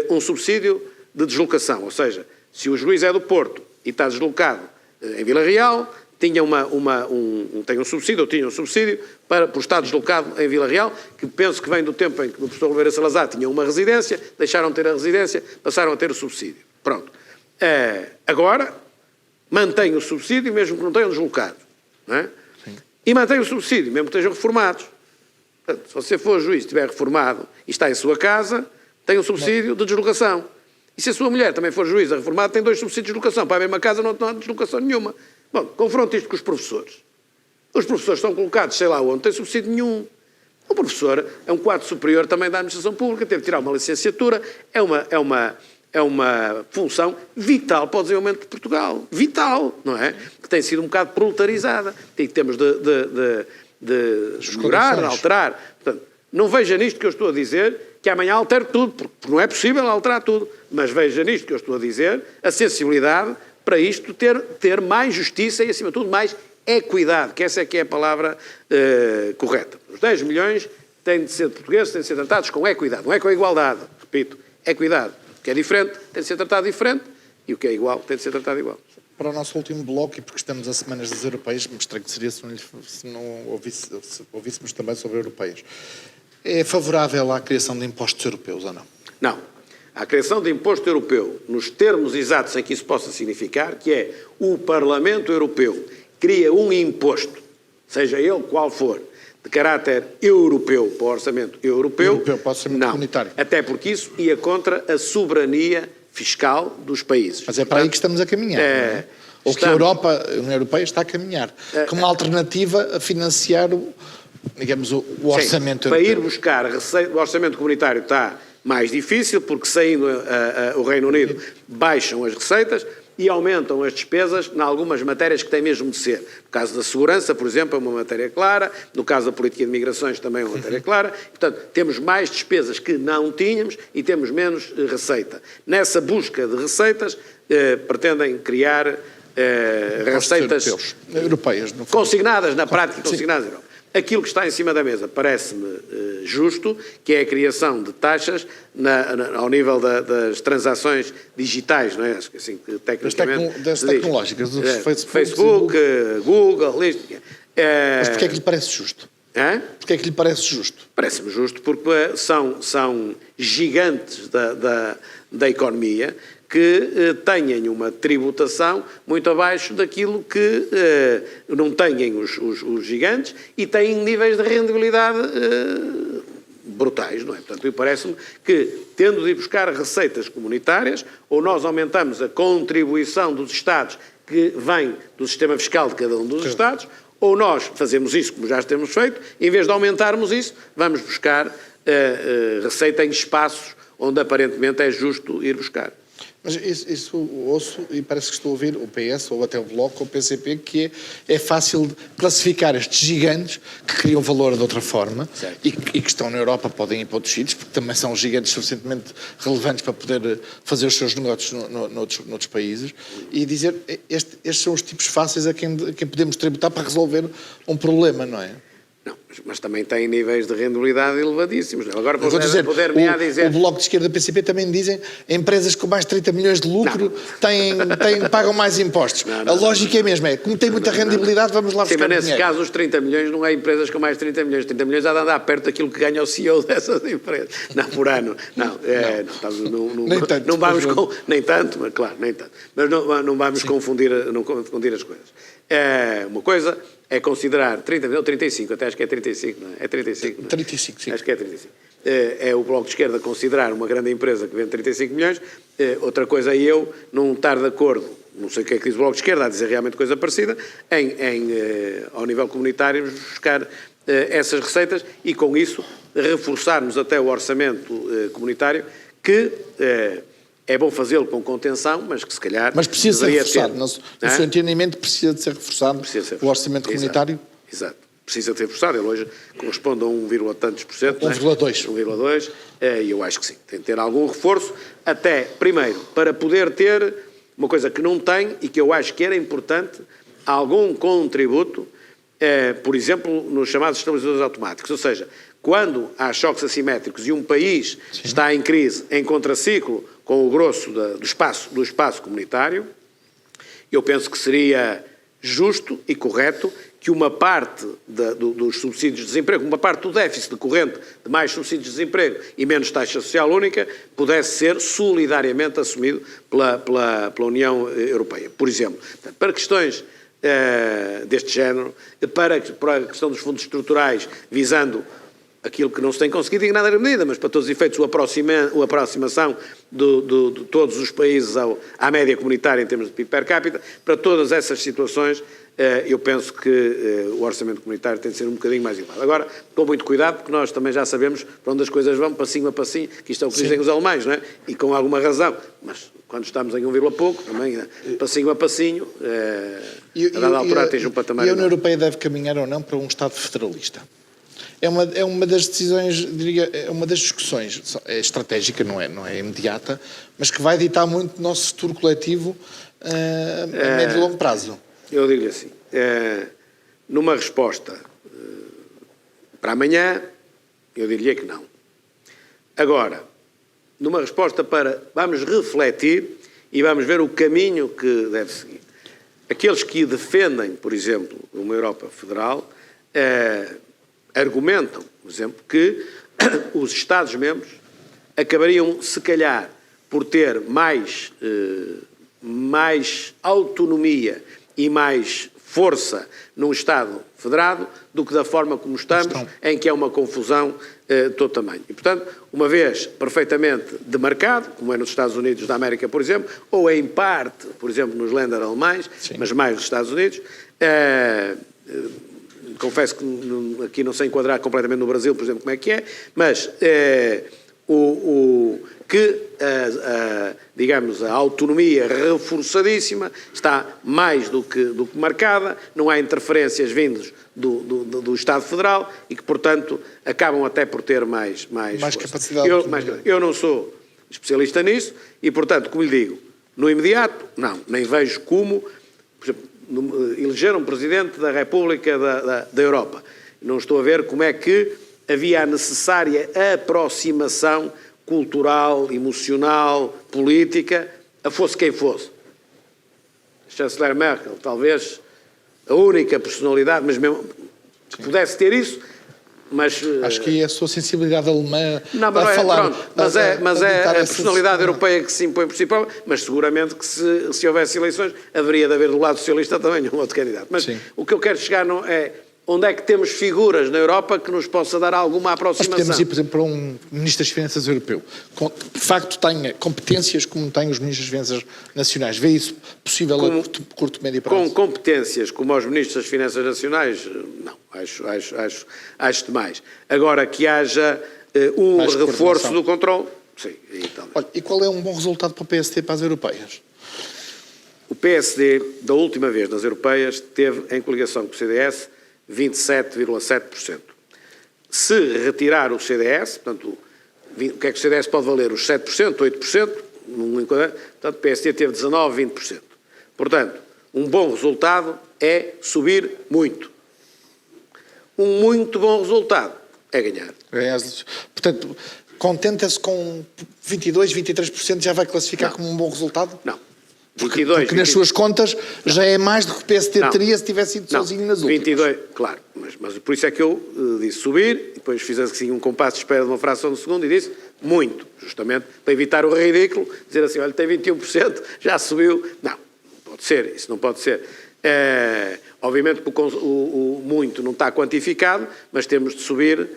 um subsídio de deslocação, ou seja, se o juiz é do Porto e está deslocado em Vila Real, tinha um subsídio por estar deslocado em Vila Real, que penso que vem do tempo em que o professor Oliveira Salazar tinha uma residência, deixaram de ter a residência, passaram a ter o subsídio. Pronto. Agora, mantém o subsídio mesmo que não tenham deslocado. Não é? E mantém o subsídio, mesmo que estejam reformados. Portanto, se você for juiz e estiver reformado e está em sua casa, tem um subsídio de deslocação. E se a sua mulher também for juíza reformada, tem 2 subsídios de deslocação. Para a mesma casa não há deslocação nenhuma. Bom, confronto isto com os professores. Os professores estão colocados, sei lá onde, não têm subsídio nenhum. O professor é um quadro superior também da administração pública, teve de tirar uma licenciatura, é uma função vital para o desenvolvimento de Portugal. Vital, não é? Que tem sido um bocado proletarizada. E temos de melhorar, de alterar. Portanto, não veja nisto que eu estou a dizer que amanhã altere tudo, porque não é possível alterar tudo. Mas veja nisto que eu estou a dizer a sensibilidade para isto ter mais justiça e, acima de tudo, mais equidade, que essa é que é a palavra correta. Os 10 milhões têm de ser portugueses, têm de ser tratados com equidade, não é com igualdade, repito, equidade. O que é diferente tem de ser tratado diferente e o que é igual tem de ser tratado igual. Para o nosso último bloco, e porque estamos a semanas das europeias, me estranho que seria se não ouvíssemos também sobre europeias. É favorável à criação de impostos europeus ou não? Não. A criação de imposto europeu, nos termos exatos em que isso possa significar, que é o Parlamento Europeu cria um imposto, seja ele qual for, de caráter europeu para o orçamento europeu, Para o orçamento não. comunitário. Até porque isso ia contra a soberania fiscal dos países. Mas é para aí que estamos a caminhar, não é? Ou que a União Europeia está a caminhar, como uma alternativa a financiar digamos, o orçamento europeu. Para ir europeu. buscar o orçamento comunitário está mais difícil, porque saindo o Reino Unido baixam as receitas e aumentam as despesas em algumas matérias que têm mesmo de ser. No caso da segurança, por exemplo, é uma matéria clara, no caso da política de migrações também é uma matéria clara. Portanto, temos mais despesas que não tínhamos e temos menos receita. Nessa busca de receitas, pretendem criar receitas europeias, no fundo. Consignadas na prática, consignadas na Europa. Aquilo que está em cima da mesa parece-me justo, que é a criação de taxas ao nível das transações digitais, não é? Acho que assim que tecnicamente... Das tecnológicas, do Facebook, Google... Mas porquê é que lhe parece justo? Porquê é que lhe parece justo? Parece-me justo porque são gigantes da economia que tenham uma tributação muito abaixo daquilo que não têm os gigantes e têm níveis de rendibilidade brutais, não é? Portanto, parece-me que, tendo de ir buscar receitas comunitárias, ou nós aumentamos a contribuição dos Estados que vem do sistema fiscal de cada um dos Estados, ou nós fazemos isso, como já temos feito, em vez de aumentarmos isso, vamos buscar receita em espaços onde aparentemente é justo ir buscar. Mas isso ouço e parece que estou a ouvir o PS ou até o Bloco ou o PCP que é fácil de classificar estes gigantes que criam valor de outra forma e que estão na Europa, podem ir para outros sítios, porque também são gigantes suficientemente relevantes para poder fazer os seus negócios noutros países e dizer estes são os tipos fáceis a quem podemos tributar para resolver um problema, não é? Não, mas também tem níveis de rendibilidade elevadíssimos. Agora o Bloco de Esquerda e o PCP também dizem empresas com mais de 30 milhões de lucro pagam mais impostos. A lógica é a mesma, como tem muita rendibilidade, vamos lá buscar dinheiro. Mas nesse caso os 30 milhões não é empresas com mais de 30 milhões. 30 milhões há de andar perto daquilo que ganha o CEO dessas empresas. Não, por ano. Não vamos nem tanto, mas claro, nem tanto. Mas não vamos confundir as coisas. Uma coisa é considerar 30 milhões ou 35, até acho que é 35, não é? É 35, não é? 35, sim. Acho que é 35. É o Bloco de Esquerda considerar uma grande empresa que vende 35 milhões, outra coisa é eu não estar de acordo, não sei o que é que diz o Bloco de Esquerda, a dizer realmente coisa parecida, ao nível comunitário buscar essas receitas e com isso reforçarmos até o orçamento comunitário que... É bom fazê-lo com contenção, mas que se calhar... Mas precisa ser reforçado. No seu entendimento, precisa de ser reforçado o orçamento comunitário? Exato. Precisa de ser reforçado. Ele hoje corresponde a 1, tantos por cento. 1,2. 1,2. E eu acho que sim. Tem de ter algum reforço. Até, primeiro, para poder ter uma coisa que não tem e que eu acho que era importante, algum contributo, por exemplo, nos chamados estabilizadores automáticos. Ou seja, quando há choques assimétricos e um país está em crise, em contraciclo, com o grosso do espaço comunitário, eu penso que seria justo e correto que uma parte dos subsídios de desemprego, uma parte do déficit decorrente de mais subsídios de desemprego e menos taxa social única, pudesse ser solidariamente assumido pela União Europeia. Por exemplo, para questões deste género, para a questão dos fundos estruturais, visando aquilo que não se tem conseguido em nada da medida, mas para todos os efeitos a aproximação de todos os países à média comunitária em termos de PIB per capita, para todas essas situações eu penso que o orçamento comunitário tem de ser um bocadinho mais elevado. Agora, com muito cuidado, porque nós também já sabemos para onde as coisas vão, passinho a passinho, que isto é o que dizem os alemães, não é? E com alguma razão, mas quando estamos em 1, pouco, também passinho a passinho, a dada altura atinge um patamar. E a União Europeia deve caminhar ou não para um Estado federalista? É uma das decisões, diria, é uma das discussões, é estratégica, não é imediata, mas que vai ditar muito o nosso futuro coletivo a médio e longo prazo. Eu digo assim, numa resposta para amanhã, eu diria que não. Agora, numa resposta para vamos refletir e vamos ver o caminho que deve seguir. Aqueles que defendem, por exemplo, uma Europa federal, argumentam, por exemplo, que os Estados-membros acabariam, se calhar, por ter mais autonomia e mais força num Estado federado do que da forma como estamos, em que é uma confusão de todo tamanho. E, portanto, uma vez perfeitamente demarcado, como é nos Estados Unidos da América, por exemplo, ou em parte, por exemplo, nos Länder alemães, sim, mas mais nos Estados Unidos, confesso que aqui não sei enquadrar completamente no Brasil, por exemplo, como é que é, mas digamos, a autonomia reforçadíssima está mais do que marcada, não há interferências vindas do Estado Federal e que, portanto, acabam até por ter mais capacidade. Eu não sou especialista nisso e, portanto, como lhe digo, no imediato, não, nem vejo como, por exemplo, eleger um Presidente da República da Europa. Não estou a ver como é que havia a necessária aproximação cultural, emocional, política, a fosse quem fosse. A chanceler Merkel, talvez a única personalidade, mas mesmo que pudesse ter isso, mas... Acho que é a sua sensibilidade alemã a falar. Mas é a personalidade europeia que se impõe por si própria, mas seguramente que se houvesse eleições, haveria de haver do lado socialista também um outro candidato. Mas sim, o que eu quero chegar não é... Onde é que temos figuras na Europa que nos possa dar alguma aproximação? Nós podemos ir, por exemplo, para um Ministro das Finanças europeu, que de facto tenha competências como têm os Ministros das Finanças nacionais. Vê isso possível a curto, médio prazo? Com competências como os Ministros das Finanças nacionais, não. Acho demais. Agora, que haja um reforço do controle, sim. Olha, e qual é um bom resultado para o PSD para as europeias? O PSD, da última vez nas europeias, teve em coligação com o CDS 27,7%. Se retirar o CDS, portanto, o que é que o CDS pode valer? Os 7%, 8%, portanto, o PSD teve 19%, 20%. Portanto, um bom resultado é subir muito. Um muito bom resultado é ganhar. Portanto, contenta-se com 22%, 23%, já vai classificar como um bom resultado? Não. Porque nas suas contas já é mais do que o PSD teria se tivesse ido sozinho nas últimas. 22, claro, mas por isso é que eu disse subir, e depois fiz assim um compasso de espera de uma fração de segundo e disse muito, justamente para evitar o ridículo, dizer assim, olha, tem 21%, já subiu. Não pode ser, isso não pode ser. Obviamente que o muito não está quantificado, mas temos de subir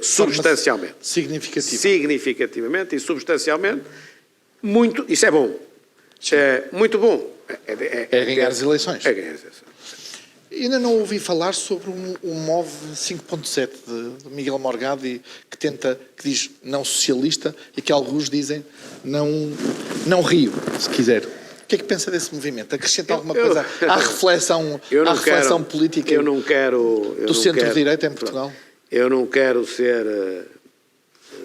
substancialmente. Significativamente e substancialmente. Muito, isso é bom. Muito bom. É ganhar as eleições. É ganhar as eleições. Ainda não ouvi falar sobre o MOVE 5.7 de Miguel Morgado, que diz não socialista e que alguns dizem não Rio, se quiser. O que é que pensa desse movimento? Acrescenta alguma coisa à reflexão política do centro-direita em Portugal? Eu não quero ser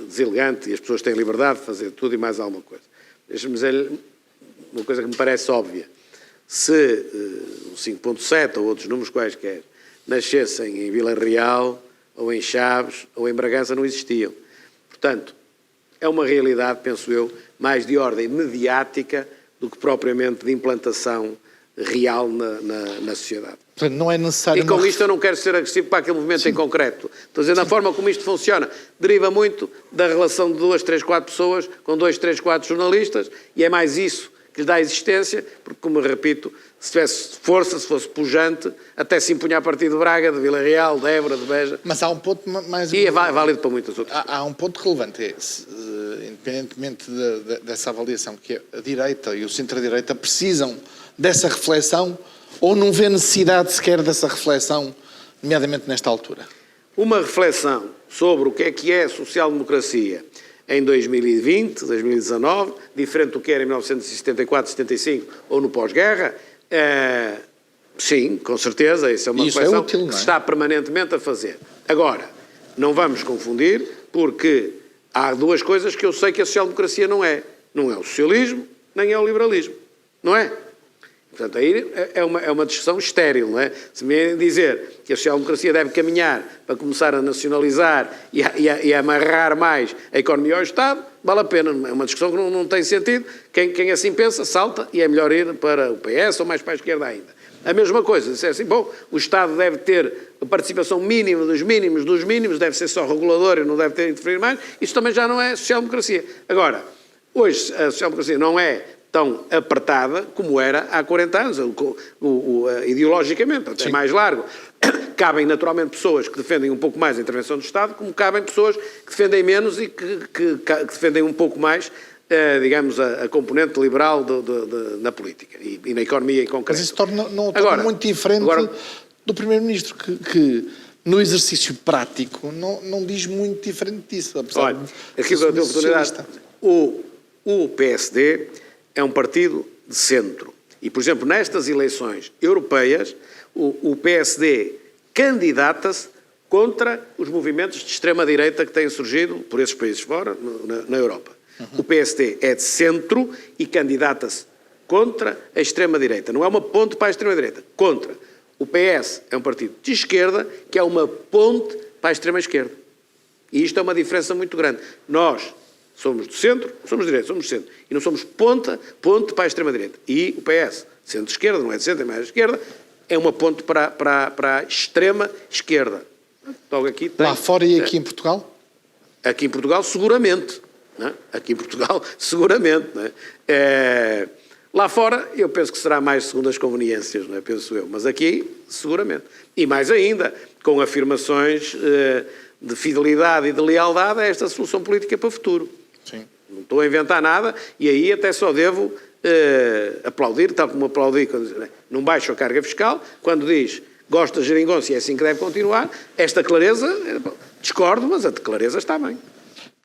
deselegante e as pessoas têm liberdade de fazer tudo e mais alguma coisa. Deixa-me dizer uma coisa que me parece óbvia. Se o 5.7 ou outros números quaisquer nascessem em Vila Real, ou em Chaves, ou em Bragança, não existiam. Portanto, é uma realidade, penso eu, mais de ordem mediática do que propriamente de implantação real na sociedade. Portanto, não é necessário... E com isto eu não quero ser agressivo para aquele movimento em concreto. Estou a dizer, da forma como isto funciona, deriva muito da relação de 2, 3, 4 pessoas com 2, 3, 4 jornalistas, e é mais isso que lhe dá existência, porque, como repito, se tivesse força, se fosse pujante, até se impunha a partir de Braga, de Vila Real, de Évora, de Beja. Mas há um ponto mais... E é válido para muitas outras. Há um ponto relevante, independentemente dessa avaliação, que a direita e o centro-direita precisam dessa reflexão ou não vê necessidade sequer dessa reflexão, nomeadamente nesta altura? Uma reflexão sobre o que é a social-democracia em 2020, 2019, diferente do que era em 1974, 75 ou no pós-guerra, sim, com certeza, isso é uma reflexão que se está permanentemente a fazer. Agora, não vamos confundir, porque há duas coisas que eu sei que a social-democracia não é. Não é o socialismo, nem é o liberalismo. Não é? Portanto, aí é uma discussão estéril, não é? Se me dizer que a social-democracia deve caminhar para começar a nacionalizar e a amarrar mais a economia ao Estado, vale a pena. É uma discussão que não tem sentido. Quem assim pensa, salta e é melhor ir para o PS ou mais para a esquerda ainda. A mesma coisa, se é assim, bom, o Estado deve ter a participação mínima dos mínimos, deve ser só regulador e não deve ter interferir mais, isso também já não é social-democracia. Agora, hoje a social-democracia não é tão apertada como era há 40 anos, ideologicamente, até Sim. mais largo. Cabem naturalmente pessoas que defendem um pouco mais a intervenção do Estado, como cabem pessoas que defendem menos e que defendem um pouco mais, digamos, a componente liberal na política e na economia em concreto. Mas isso torna muito diferente do Primeiro-Ministro, que no exercício prático não diz muito diferente disso. Olha, aqui eu tenho oportunidade. O PSD é um partido de centro. E, por exemplo, nestas eleições europeias, o PSD candidata-se contra os movimentos de extrema-direita que têm surgido por esses países fora, na Europa. O PSD é de centro e candidata-se contra a extrema-direita. Não é uma ponte para a extrema-direita, contra. O PS é um partido de esquerda que é uma ponte para a extrema-esquerda. E isto é uma diferença muito grande. Nós somos do centro, somos de direita, somos de centro. E não somos ponte para a extrema-direita. E o PS, centro-esquerda, não é de centro, é mais de esquerda, é uma ponte para a extrema-esquerda. Logo aqui tem, lá fora e aqui em Portugal? Aqui em Portugal, seguramente. Não é? Aqui em Portugal, seguramente. Não é? Lá fora, eu penso que será mais segundo as conveniências, não é? Penso eu. Mas aqui, seguramente. E mais ainda, com afirmações de fidelidade e de lealdade a esta solução política para o futuro. Sim. Não estou a inventar nada e aí até só devo aplaudir, tal como aplaudi quando diz, não baixo a carga fiscal, quando diz gosto da geringonça e é assim que deve continuar, esta clareza, discordo, mas a clareza está bem.